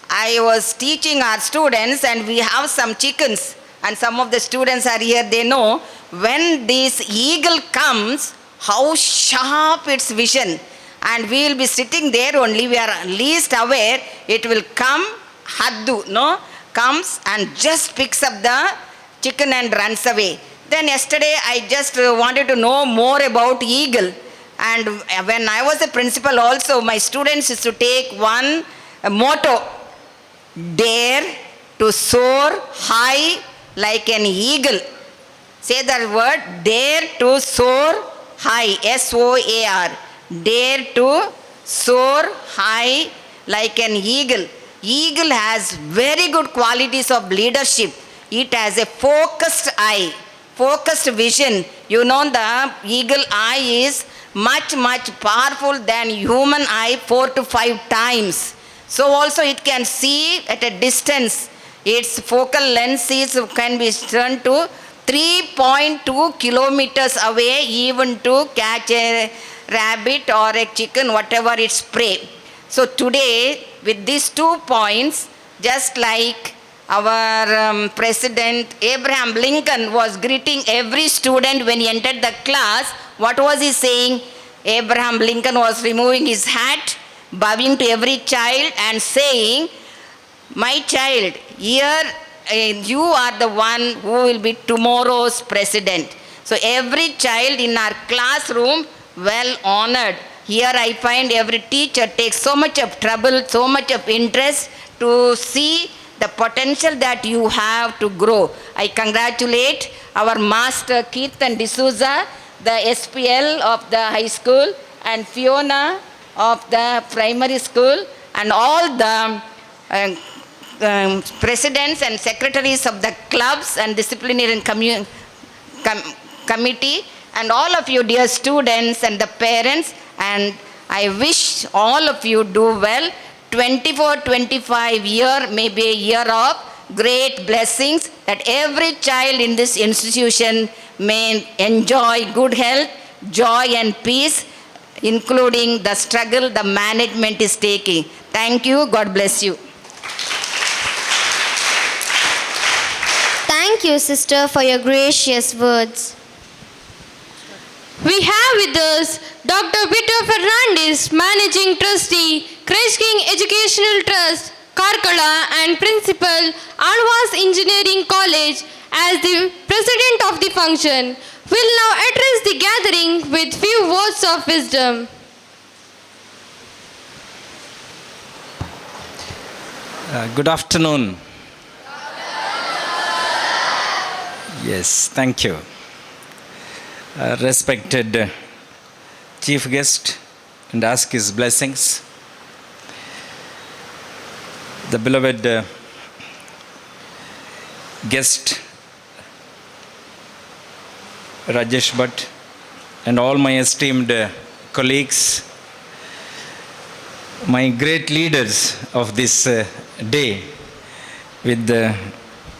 I was teaching our students and we have some chickens and some of the students are here, they know when this eagle comes, how sharp its vision, and we will be sitting there only, we are least aware, it will come, haddu, no, comes and just picks up the chicken and runs away. Then yesterday I just wanted to know more about eagle, and when I was a principal also, my students used to take one motto, dare to soar high like an eagle. Say that word, dare to soar high, S-O-A-R. Dare to soar high like an eagle. Eagle has very good qualities of leadership. It has a focused eye, focused vision. You know the eagle eye is much powerful than human eye 4 to 5 times. So also it can see at a distance. Its focal length can be turned to 3.2 kilometers away, even to catch a rabbit or a chicken, whatever its prey. So today, with these 2 points, just like our President Abraham Lincoln was greeting every student when he entered the class, what was he saying? Abraham Lincoln was removing his hat, bowing to every child and saying, my child, here you are the one who will be tomorrow's president. So every child in our classroom, well honored. Here I find every teacher takes so much of trouble, so much of interest to see the potential that you have to grow. I congratulate our master Keerthan D'Souza, the SPL of the high school, and Fiona of the primary school, and all the presidents and secretaries of the clubs and disciplinary committee, and all of you dear students and the parents, and I wish all of you do well. 24-25 year may be a year of great blessings, that every child in this institution may enjoy good health, joy and peace, including the struggle the management is taking. Thank you. God bless you. Thank you, sister, for your gracious words. We have with us Dr. Peter Fernandez, Managing Trustee, Christ King Educational Trust, Karkala, and Principal, Alwas Engineering College, as the President of the function, will now address the gathering with few words of wisdom. Good afternoon. Yes, thank you. Respected chief guest, and ask his blessings. The beloved guest, Rajesh Bhatt, and all my esteemed colleagues, my great leaders of this day with the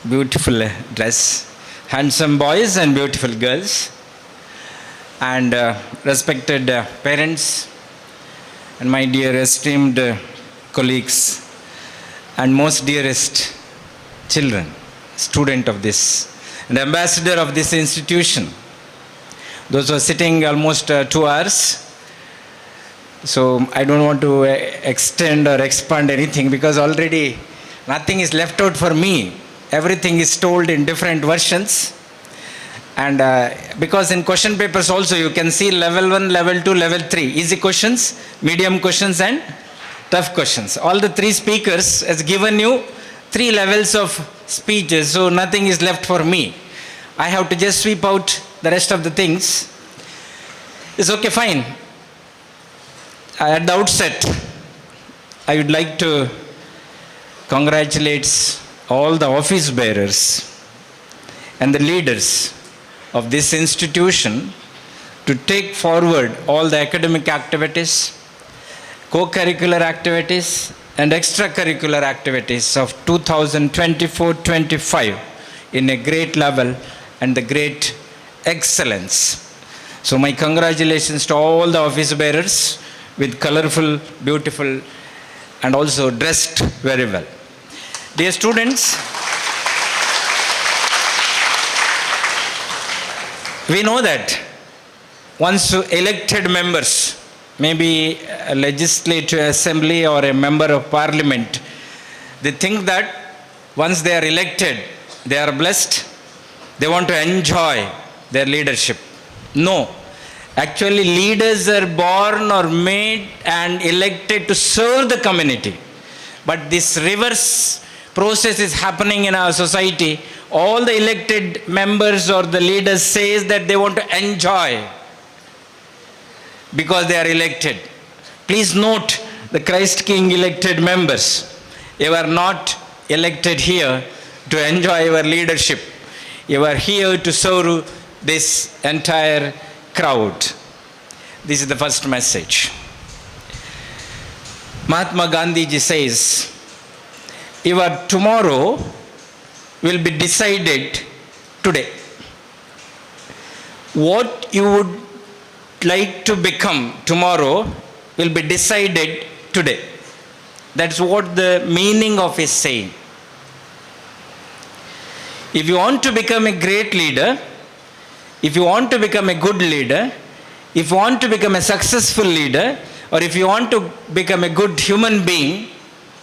beautiful dress, handsome boys and beautiful girls, and respected parents, and my dear esteemed colleagues, and most dearest children, student of this, and ambassador of this institution. Those who are sitting almost 2 hours. So I don't want to extend or expand anything because already nothing is left out for me. Everything is told in different versions. And because in question papers also you can see level 1, level 2, level 3. Easy questions, medium questions and tough questions. All the 3 speakers has given you 3 levels of speeches, so nothing is left for me. I have to just sweep out the rest of the things. It's okay, fine. At the outset, I would like to congratulate all the office bearers and the leaders of this institution to take forward all the academic activities, co-curricular activities and extracurricular activities of 2024-25 in a great level and the great excellence. So my congratulations to all the office bearers with colorful, beautiful and also dressed very well. Dear students, we know that once elected members, maybe a legislative assembly or a member of parliament, they think that once they are elected, they are blessed, they want to enjoy their leadership. No. Actually, leaders are born or made and elected to serve the community. But this reverse process is happening in our society. All the elected members or the leaders says that they want to enjoy because they are elected. Please note the Christ King elected members. You are not elected here to enjoy your leadership. You are here to serve this entire crowd. This is the first message. Mahatma Gandhi ji says, your tomorrow will be decided today. What you would like to become tomorrow will be decided today. That's what the meaning of his saying. If you want to become a great leader, if you want to become a good leader, if you want to become a successful leader, or if you want to become a good human being,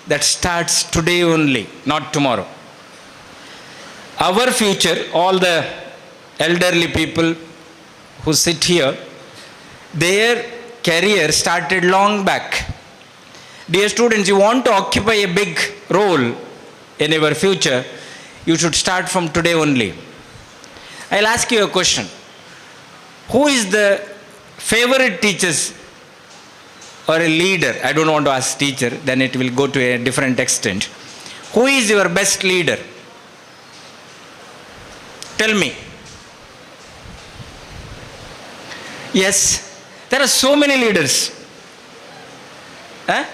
that starts today only, not tomorrow. Our future, all the elderly people who sit here, their career started long back. Dear students, you want to occupy a big role in your future, you should start from today only. I'll ask you a question. Who is the favorite teachers or a leader? I don't want to ask teacher, then it will go to a different extent. Who is your best leader? Tell me. Yes, there are so many leaders. Huh?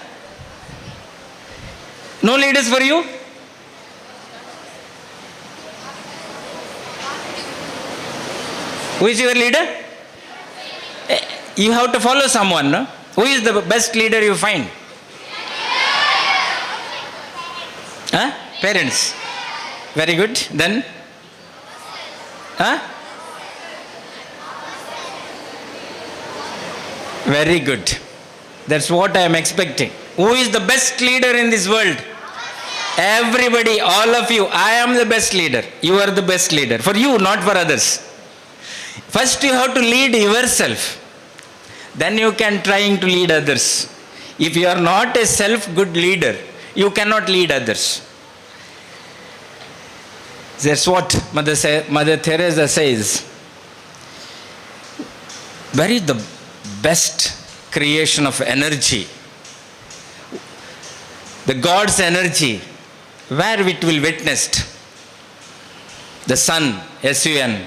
No leaders for you? Who is your leader? You have to follow someone, no? Who is the best leader you find? Huh? Parents. Very good. Then? Huh? Very good. That's what I am expecting. Who is the best leader in this world? Everybody, all of you. I am the best leader. You are the best leader. For you, not for others. First you have to lead yourself. Then you can trying to lead others. If you are not a self-good leader, you cannot lead others. That's what Mother Teresa says. Where is the best creation of energy? The God's energy, where it will witnessed? The sun, S-U-N.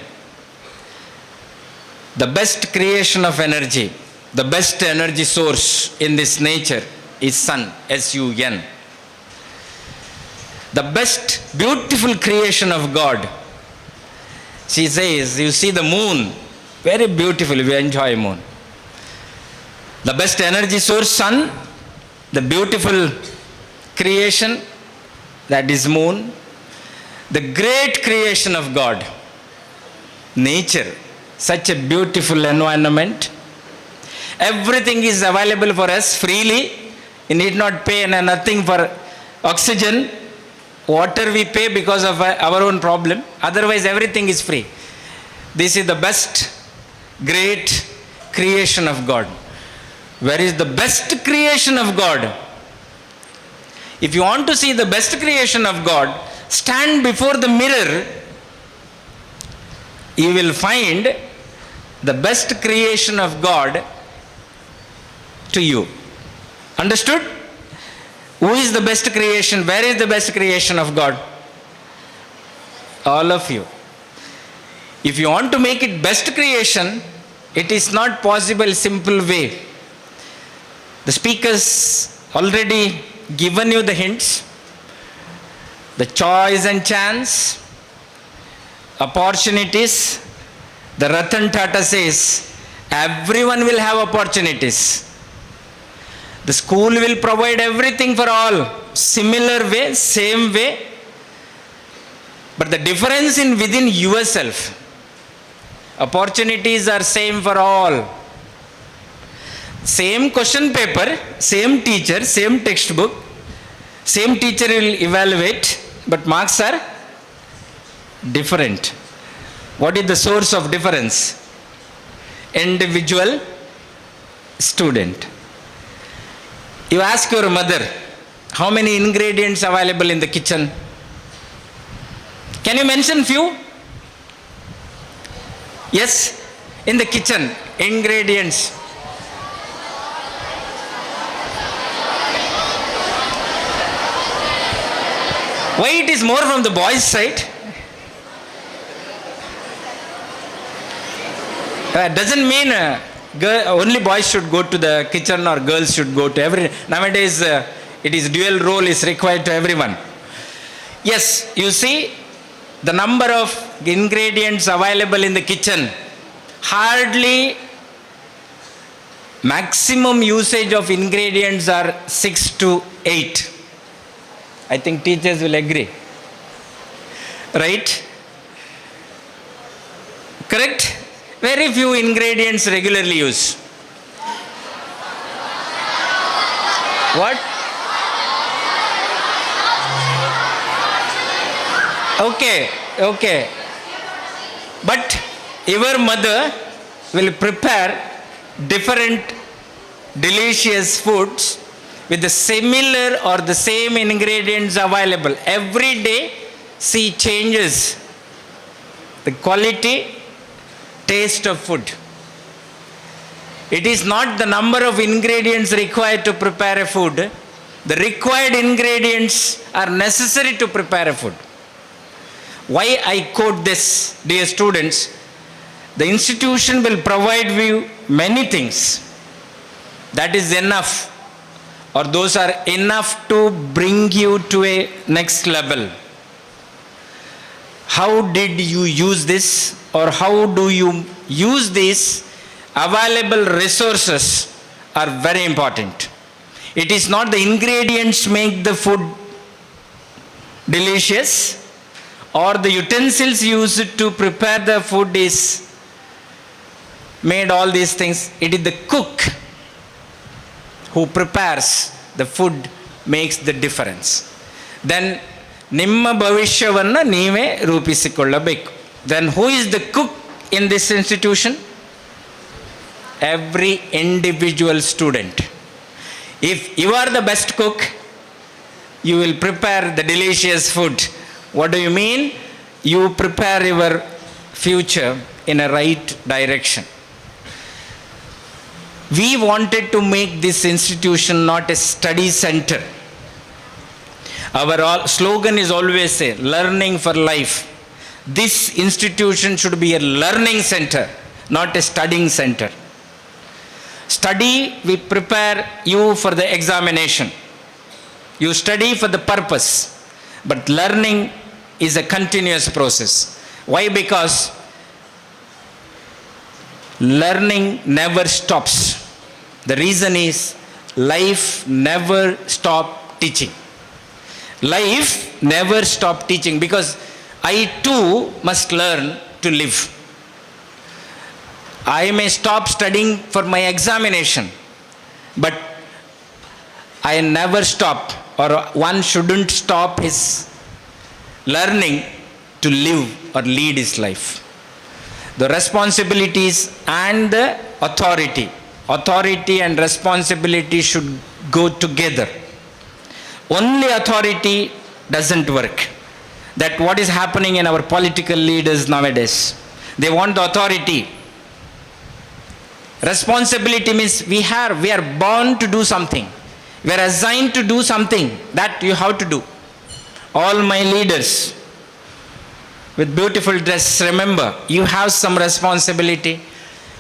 The best creation of energy, the best energy source in this nature is sun, S-U-N. The best beautiful creation of God. She says, you see the moon, Very beautiful, we enjoy moon. The best energy source, sun. The beautiful creation, that is moon. The great creation of God, nature, such a beautiful environment. Everything is available for us freely. You need not pay nothing for oxygen. Water we pay because of our own problem. Otherwise everything is free. This is the best, great creation of God. Where is the best creation of God? If you want to see the best creation of God, stand before the mirror. You will find the best creation of God to you. Understood? Who is the best creation? Where is the best creation of God? All of you. If you want to make it best creation, it is not possible simple way. The speakers already given you the hints. The choice and chance, opportunities. The Ratan Tata says, everyone will have opportunities. The school will provide everything for all. Similar way, same way. But the difference in within yourself. Opportunities are same for all. Same question paper, same teacher, same textbook. Same teacher will evaluate, but marks are different. What is the source of difference? Individual student. You ask your mother, how many ingredients available in the kitchen? Can you mention few? Yes, in the kitchen, ingredients. Why it is more from the boys' side? Doesn't mean only boys should go to the kitchen or girls should go to every. Nowadays, it is dual role is required to everyone. Yes, you see the number of ingredients available in the kitchen. Hardly maximum usage of ingredients are 6 to 8. I think teachers will agree. Right? Correct? Very few ingredients regularly used. What? Okay. But your mother will prepare different delicious foods with the similar or the same ingredients available. Every day she changes the quality, taste of food. It is not the number of ingredients required to prepare a food. The required ingredients are necessary to prepare a food. Why I quote this, dear students? The institution will provide you many things. That is enough, or those are enough to bring you to a next level. How did you use this, or how do you use these available resources are very important. It is not the ingredients make the food delicious, or the utensils used to prepare the food is made all these things. It is the cook who prepares the food makes the difference. Then ನಿಮ್ಮ ಭವಿಷ್ಯವನ್ನು ನೀವೇ ರೂಪಿಸಿಕೊಳ್ಳಬೇಕು. Then who is the cook in this institution? Every individual student. If you are the best cook, you will prepare the delicious food. What do you mean? You prepare your future in a right direction. We wanted to make this institution not a study center. Our slogan is always say, learning for life. This institution should be a learning center, not a studying center. Study, we prepare you for the examination. You study for the purpose. But learning is a continuous process. Why? Because learning never stops. The reason is life never stop teaching. Life never stop teaching, because I too must learn to live. I may stop studying for my examination, but I never stop, or one shouldn't stop his learning to live or lead his life. The responsibilities and the authority and responsibility should go together. Only authority doesn't work. That what is happening in our political leaders nowadays. They want the authority. Responsibility means we are born to do something. We are assigned to do something that you have to do. All my leaders with beautiful dress, remember, you have some responsibility.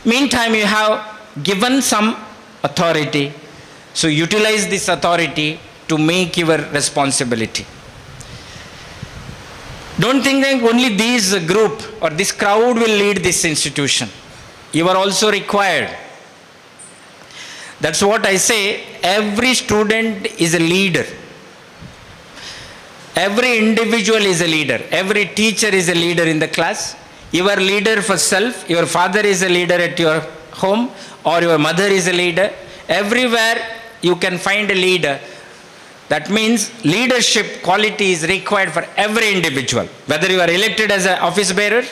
Meantime, you have given some authority. So utilize this authority to make your responsibility. Don't think that only this group or this crowd will lead this institution. You are also required. That's what I say. Every student is a leader. Every individual is a leader. Every teacher is a leader in the class. You are leader for self. Your father is a leader at your home, or your mother is a leader. Everywhere you can find a leader. That means leadership quality is required for every individual. Whether you are elected as an office bearer,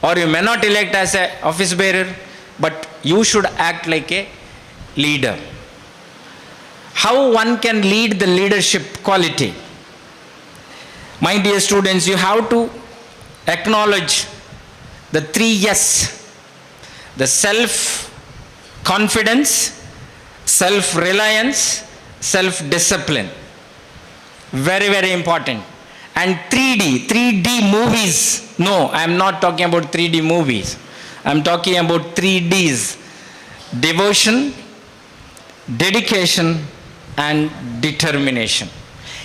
or you may not elect as an office bearer, but you should act like a leader. How one can lead the leadership quality? My dear students, you have to acknowledge the 3 Yes. The self-confidence, self-reliance, self-discipline. Very, very important. And 3D movies. No, I am not talking about 3D movies. I am talking about 3Ds. Devotion, dedication, and determination.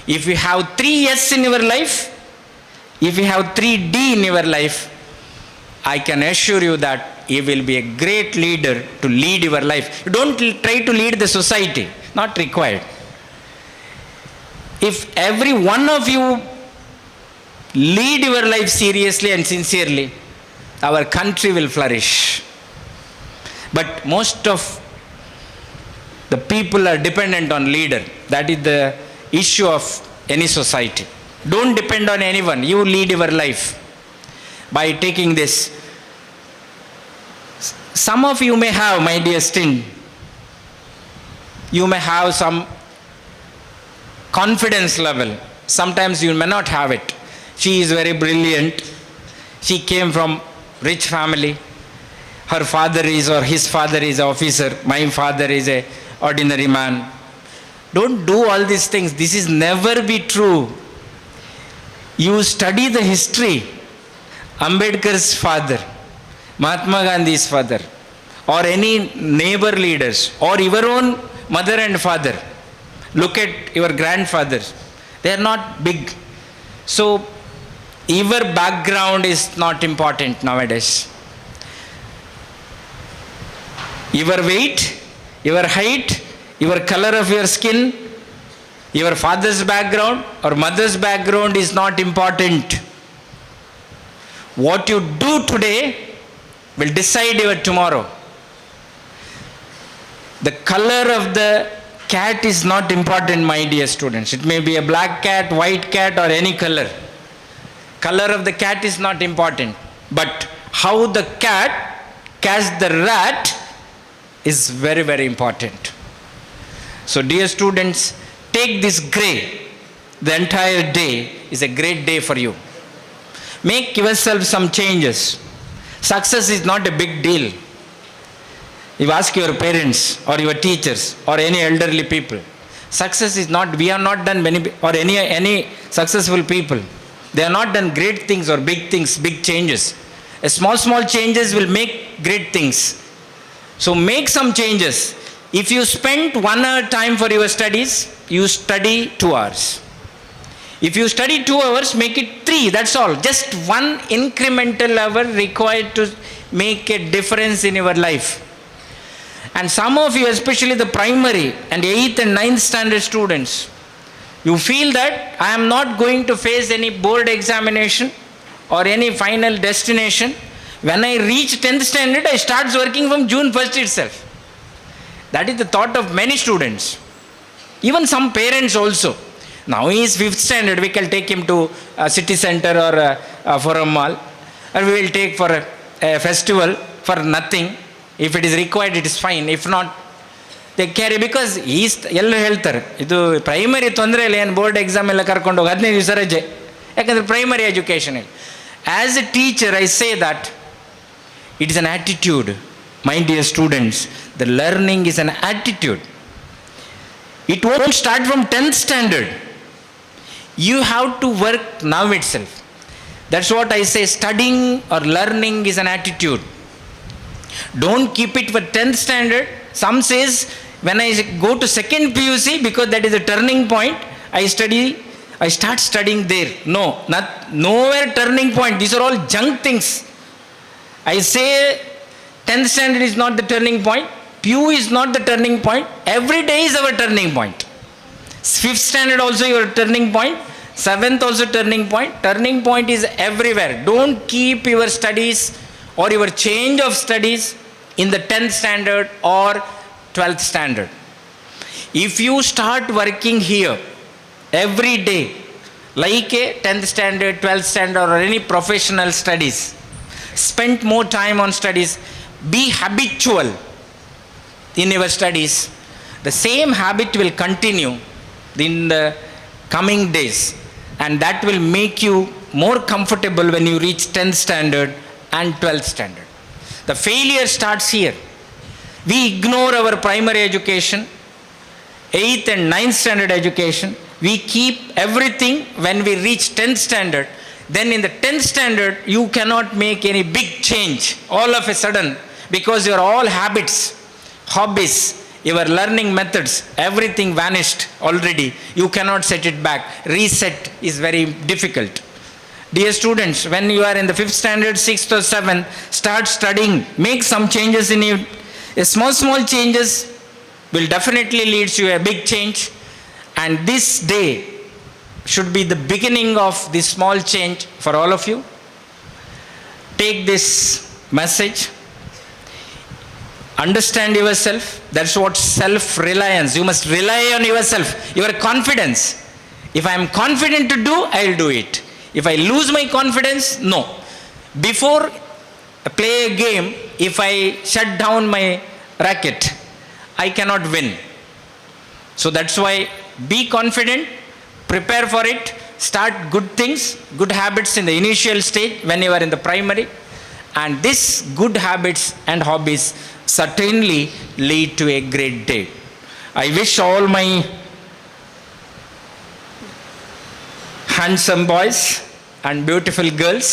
If you have 3 S in your life, if you have 3D in your life, I can assure you that you will be a great leader to lead your life. You don't try to lead the society, not required. If every one of you lead your life seriously and sincerely, our country will flourish. But most of the people are dependent on leader. That is the issue of any society. Don't depend on anyone. You lead your life by taking this. Some of you may have, my dear student, you may have some confidence level. Sometimes you may not have it. She is very brilliant. She came from rich family. Her father is, or his father is an officer. My father is an ordinary man. Don't do all these things. This is never be true. You study the history. Ambedkar's father, Mahatma Gandhi's father, or any neighbor leaders, or your own mother and father. Look at your grandfathers. They are not big. So, your background is not important nowadays. Your weight, your height, your color of your skin, your father's background or mother's background is not important. What you do today will decide your tomorrow. The color of the cat is not important, my dear students. It may be a black cat, white cat, or any color. Color of the cat is not important. But how the cat catches the rat is very, very important. So, dear students, take this gray. The entire day is a great day for you. Make yourself some changes. Success is not a big deal. You ask your parents or your teachers or any elderly people. Success is not, we have not done many, or any successful people. They have not done great things or big things, big changes. A small changes will make great things. So make some changes. If you spend 1 hour time for your studies, you study 2 hours. If you study 2 hours, make it 3, that's all. Just one incremental hour required to make a difference in your life. And some of you, especially the primary and 8th and 9th standard students, you feel that I am not going to face any board examination or any final destination. When I reach 10th standard, I start working from June 1st itself. That is the thought of many students. Even some parents also. Now he is 5th standard, we can take him to a city center or a forum mall, or we will take for a festival for nothing. If it is required, it is fine. If not, they carry, because ಎಲ್ಲರೂ ಹೇಳ್ತಾರೆ ಇದು primary ತೊಂದರೆ ಇಲ್ಲ, ಏನು board exam ಎಲ್ಲ ಕರ್ಕೊಂಡು ಹೋಗಿ 15 ದಿವಸ ರಜೆ, ಯಾಕಂದರೆ primary education. As A teacher I say that it is an attitude. My dear students, the learning is an attitude. It won't start from 10th standard. You have to work now itself. That's what I say, studying or learning is an attitude. Don't keep it for 10th standard. Some says, when I go to 2nd PUC, because that is a turning point, I start studying there. No, nowhere turning point. These are all junk things. I say 10th standard is not the turning point. PU is not the turning point. Every day is our turning point. 5th standard also your turning point. 7th also turning point. Turning point is everywhere. Don't keep your studies or your change of studies in the 10th standard or 12th standard. If you start working here every day, like a 10th standard, 12th standard or any professional studies, spend more time on studies, be habitual in your studies, the same habit will continue in the coming days, and that will make you more comfortable when you reach 10th standard and 12th standard. The failure starts here. We ignore our primary education, 8th and 9th standard education. We keep everything when we reach 10th standard. Then in the 10th standard, you cannot make any big change all of a sudden, because your all habits, hobbies, your learning methods, everything vanished already. You cannot set it back. Reset is very difficult. Dear students, when you are in the 5th standard, 6th or 7th, start studying. Make some changes in you. Small changes will definitely lead to a big change. And this day should be the beginning of this small change for all of you. Take this message. Understand yourself. That's what self-reliance. You must rely on yourself, your confidence. If I am confident to do, I will do it. If I lose my confidence, no. Before I play a game, if I shut down my racket, I cannot win. So that's why be confident, prepare for it, start good things, good habits in the initial stage when you are in the primary, and these good habits and hobbies certainly lead to a great day. I wish all my handsome boys and beautiful girls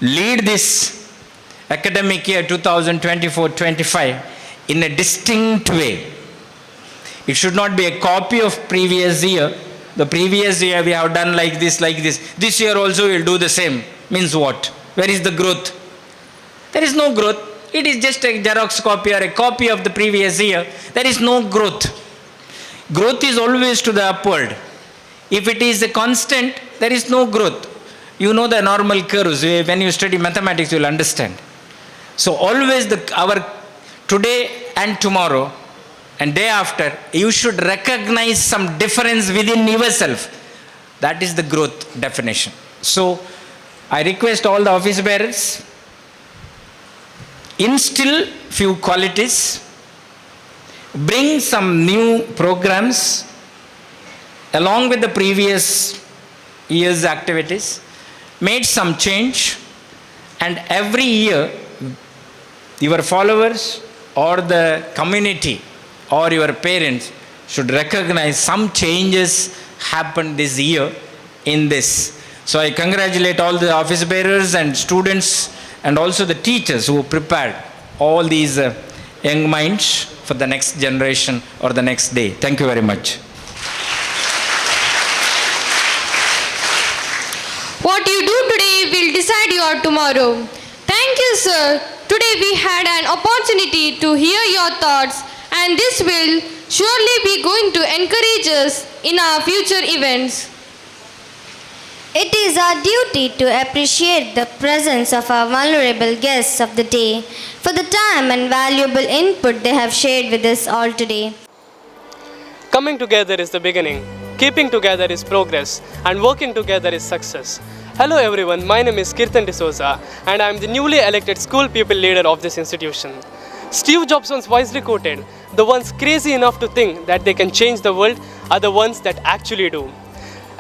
lead this academic year 2024-25 in a distinct way. It should not be a copy of previous year. The previous year we have done like this, like this. This year also we will do the same. Means what? Where is the growth? There is no growth. It is just a Xerox copy or a copy of the previous year. There is no growth. Growth is always to the upward. If it is a constant, there is no growth. You know the normal curves. When you study mathematics, you will understand. So always our today and tomorrow and day after, you should recognize some difference within yourself. That is the growth definition. So I request all the office bearers, instill few qualities, bring some new programs along with the previous year's activities, made some change, and every year your followers or the community or your parents should recognize some changes happened this year in this. So I congratulate all the office bearers and students and also the teachers who prepared all these young minds for the next generation or the next day. Thank you very much. What you do today will decide your tomorrow. Thank Thank you, sir. Today we had an opportunity to hear your thoughts, and this will surely be going to encourage us in our future events. It is our duty to appreciate the presence of our vulnerable guests of the day for the time and valuable input they have shared with us all today. Coming together is the beginning, keeping together is progress, and working together is success. Hello everyone, my name is Kirtan D'Souza, and I am the newly elected school people leader of this institution. Steve Jobs once wisely quoted, "The ones crazy enough to think that they can change the world are the ones that actually do."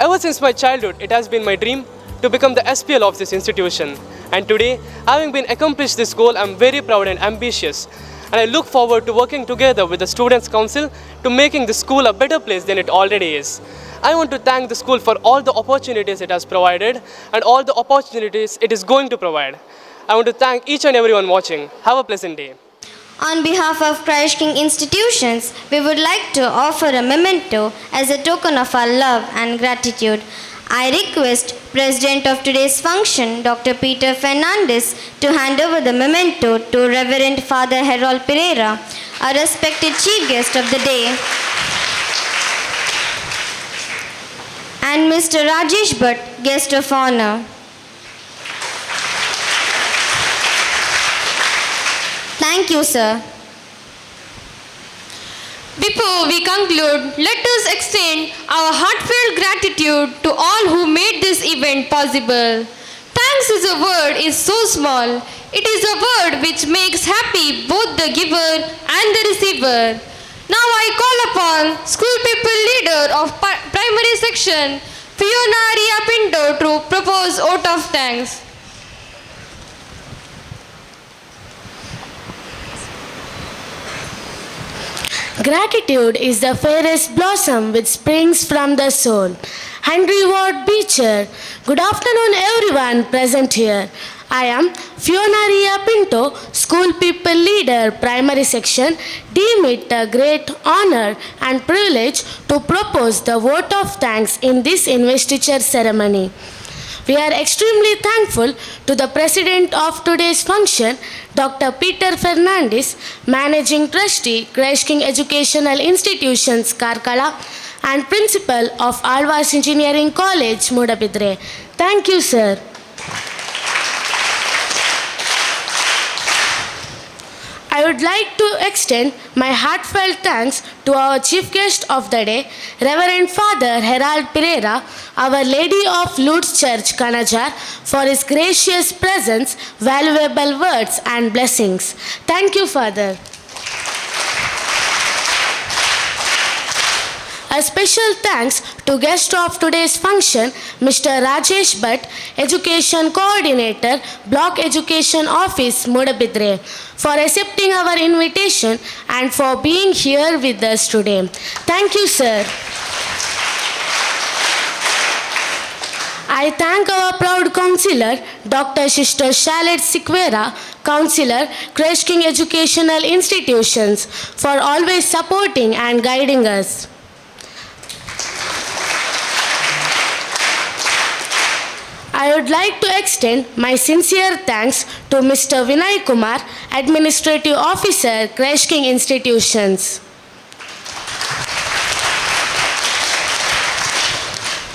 Ever since my childhood, it has been my dream to become the SPL of this institution. And today, having been accomplished this goal, I am very proud and ambitious. And I look forward to working together with the Students' Council to making the school a better place than it already is. I want to thank the school for all the opportunities it has provided and all the opportunities it is going to provide. I want to thank each and everyone watching. Have a pleasant day. On behalf of Christ King Institutions, we would like to offer a memento as a token of our love and gratitude. I request President of today's function, Dr. Peter Fernandez, to hand over the memento to Reverend Father Harold Pereira, a respected chief guest of the day, and Mr. Rajesh Bhatt, guest of honor. Thank you, sir. Before we conclude, let us extend our heartfelt gratitude to all who made this event possible. Thanks is a word is so small. It is a word which makes happy both the giver and the receiver. Now I call upon school people leader of primary section, Fiona Ria Pinto, to propose vote of thanks. Gratitude is the fairest blossom which springs from the soul. Henry Ward Beecher. Good afternoon everyone present here. I am Fiona Ria Pinto, School People Leader, Primary Section, deem it a great honor and privilege to propose the vote of thanks in this investiture ceremony. We are extremely thankful to the President of today's function, Dr. Peter Fernandez, Managing Trustee, Christ King Educational Institutions, Karkala, and Principal of Alvas Engineering College, Moodbidre. Thank you, sir. I would like to extend my heartfelt thanks to our chief guest of the day, Reverend Father Harold Pereira, Our Lady of Lourdes Church, Kananjaru, for his gracious presence, valuable words and blessings. Thank you, Father. A special thanks to guest of today's function, Mr. Rajesh Bhatt, Education Coordinator, Block Education Office, Moodbidre, for accepting our invitation and for being here with us today. Thank you, sir. I thank our proud counselor, Dr. Sister Charlotte Siqueira, Counselor, Christ King Educational Institutions, for always supporting and guiding us. I would like to extend my sincere thanks to Mr. Vinay Kumar, Administrative Officer, Christ King Institutions.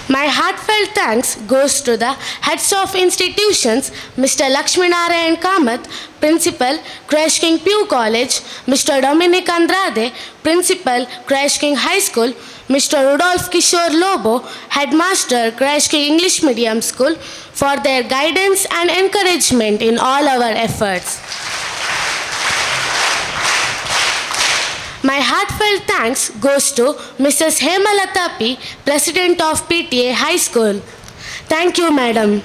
My heartfelt thanks goes to the heads of institutions, Mr. Lakshminarayan Kamath, Principal, Christ King Pew College, Mr. Dominic Andrade, Principal, Christ King High School, Mr. Rudolph Kishore Lobo, Headmaster, Christ King English Medium School, for their guidance and encouragement in all our efforts. My heartfelt thanks goes to Mrs. Hemalata P., President of PTA High School. Thank you, Madam.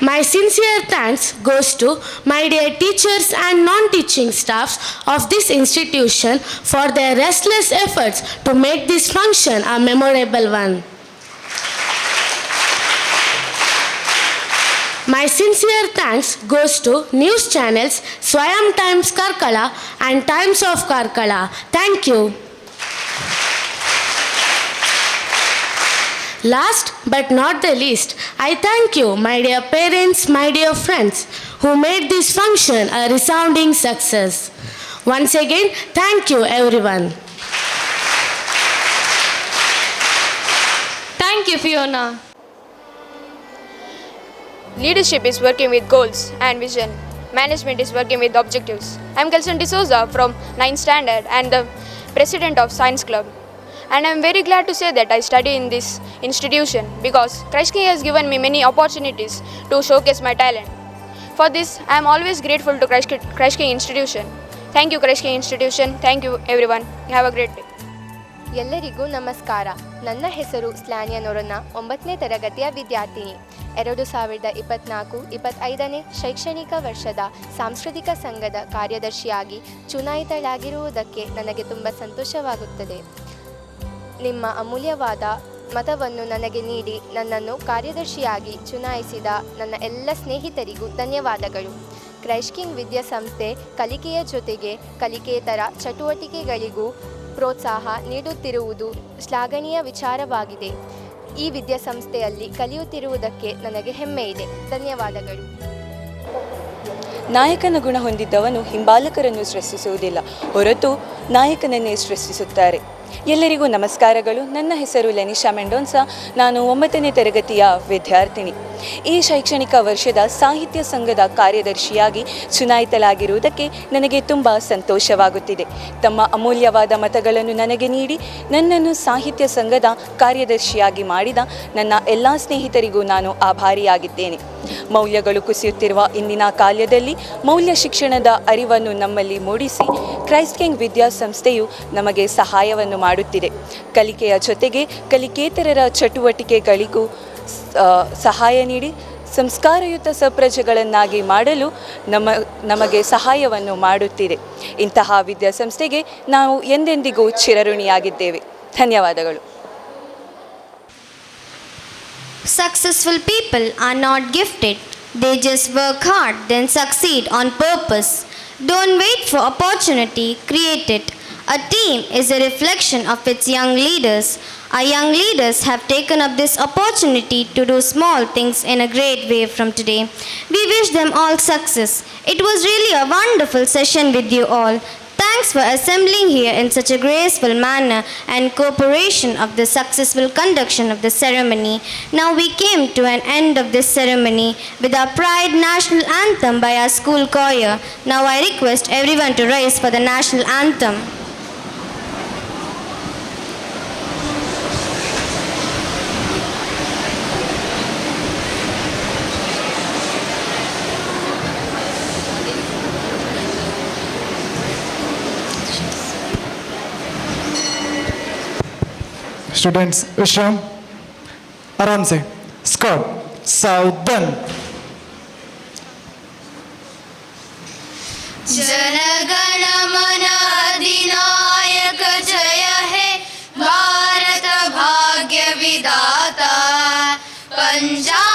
My sincere thanks goes to my dear teachers and non-teaching staffs of this institution for their restless efforts to make this function a memorable one. My sincere thanks goes to news channels Swayam Times Karkala and Times of Karkala. Thank you. Last but not the least, I thank you, my dear parents, my dear friends, who made this function a resounding success. Once again, thank you everyone. Thank you, Fiona. Leadership is working with goals and vision. Management is working with objectives. I am Kelson D'Souza from 9th Standard and the President of Science Club. And I am very glad to say that I study in this institution because Christ King has given me many opportunities to showcase my talent. For this, I am always grateful to Christ King Institution. Thank you, Christ King Institution. Thank you, everyone. Have a great day. ಎಲ್ಲರಿಗೂ ನಮಸ್ಕಾರ. ನನ್ನ ಹೆಸರು ಸ್ಲಾನಿಯಾ ನೊರೊನ್ನ, 9ನೇ ತರಗತಿಯ ವಿದ್ಯಾರ್ಥಿನಿ. 2024-25ನೇ ಶೈಕ್ಷಣಿಕ ವರ್ಷದ ಸಾಂಸ್ಕೃತಿಕ ಸಂಘದ ಕಾರ್ಯದರ್ಶಿಯಾಗಿ ಚುನಾಯಿತಳಾಗಿರುವುದಕ್ಕೆ ನನಗೆ ತುಂಬ ಸಂತೋಷವಾಗುತ್ತದೆ. ನಿಮ್ಮ ಅಮೂಲ್ಯವಾದ ಮತವನ್ನು ನನಗೆ ನೀಡಿ ನನ್ನನ್ನು ಕಾರ್ಯದರ್ಶಿಯಾಗಿ ಚುನಾಯಿಸಿದ ನನ್ನ ಎಲ್ಲ ಸ್ನೇಹಿತರಿಗೂ ಧನ್ಯವಾದಗಳು. ಕ್ರೈಸ್ಟ್ ಕಿಂಗ್ ವಿದ್ಯಾಸಂಸ್ಥೆ ಕಲಿಕೆಯ ಜೊತೆಗೆ ಕಲಿಕೇತರ ಚಟುವಟಿಕೆಗಳಿಗೂ ಪ್ರೋತ್ಸಾಹ ನೀಡುತ್ತಿರುವುದು ಶ್ಲಾಘನೀಯ ವಿಚಾರವಾಗಿದೆ. ಈ ವಿದ್ಯಾಸಂಸ್ಥೆಯಲ್ಲಿ ಕಲಿಯುತ್ತಿರುವುದಕ್ಕೆ ನನಗೆ ಹೆಮ್ಮೆ ಇದೆ. ಧನ್ಯವಾದಗಳು. ನಾಯಕನ ಗುಣ ಹೊಂದಿದ್ದವನು ಹಿಂಬಾಲಕರನ್ನು ಸೃಷ್ಟಿಸುವುದಿಲ್ಲ, ಹೊರತು ನಾಯಕನನ್ನೇ ಸೃಷ್ಟಿಸುತ್ತಾರೆ. ಎಲ್ಲರಿಗೂ ನಮಸ್ಕಾರಗಳು. ನನ್ನ ಹೆಸರು ಲೆನಿಶಾ ಮೆಂಡೋನ್ಸಾ. ನಾನು 9ನೇ ತರಗತಿಯ ವಿದ್ಯಾರ್ಥಿನಿ. ಈ ಶೈಕ್ಷಣಿಕ ವರ್ಷದ ಸಾಹಿತ್ಯ ಸಂಘದ ಕಾರ್ಯದರ್ಶಿಯಾಗಿ ಚುನಾಯಿತಳಾಗಿರುವುದಕ್ಕೆ ನನಗೆ ತುಂಬ ಸಂತೋಷವಾಗುತ್ತಿದೆ. ತಮ್ಮ ಅಮೂಲ್ಯವಾದ ಮತಗಳನ್ನು ನನಗೆ ನೀಡಿ ನನ್ನನ್ನು ಸಾಹಿತ್ಯ ಸಂಘದ ಕಾರ್ಯದರ್ಶಿಯಾಗಿ ಮಾಡಿದ ನನ್ನ ಎಲ್ಲ ಸ್ನೇಹಿತರಿಗೂ ನಾನು ಆಭಾರಿಯಾಗಿದ್ದೇನೆ. ಮೌಲ್ಯಗಳು ಕುಸಿಯುತ್ತಿರುವ ಇಂದಿನ ಕಾಲದಲ್ಲಿ ಮೌಲ್ಯ ಶಿಕ್ಷಣದ ಅರಿವನ್ನು ನಮ್ಮಲ್ಲಿ ಮೂಡಿಸಿ ಕ್ರೈಸ್ಟ್ ಕಿಂಗ್ ವಿದ್ಯಾಸಂಸ್ಥೆಯು ನಮಗೆ ಸಹಾಯವನ್ನು ಮಾಡುತ್ತಿದೆ. ಕಲಿಕೆಯ ಜೊತೆಗೆ ಕಲಿಕೇತರರ ಚಟುವಟಿಕೆಗಳಿಗೂ ಸಹಾಯ ನೀಡಿ ಸಂಸ್ಕಾರಯುತ ಸಪ್ರಜೆಗಳನ್ನಾಗಿ ಮಾಡಲು ನಮಗೆ ಸಹಾಯವನ್ನು ಮಾಡುತ್ತಿದೆ. ಇಂತಹ ವಿದ್ಯಾಸಂಸ್ಥೆಗೆ ನಾವು ಎಂದೆಂದಿಗೂ ಚಿರಋಣಿಯಾಗಿದ್ದೇವೆ. ಧನ್ಯವಾದಗಳು. Successful people are not gifted. They just work hard, then succeed on purpose. Don't wait for opportunity, create it. A team is a reflection of its young leaders. Our young leaders have taken up this opportunity to do small things in a great way from today. We wish them all success. It was really a wonderful session with you all. Thanks for assembling here in such a graceful manner and cooperation of the successful conduction of the ceremony. Now we came to an end of this ceremony with our Pride National Anthem by our school choir. Now I request everyone to rise for the National Anthem. Students विश्राम, आराम से. Scott, सावधान. जनगण मन अधिनायक जय हे भारत भाग्य विधाता पंजाब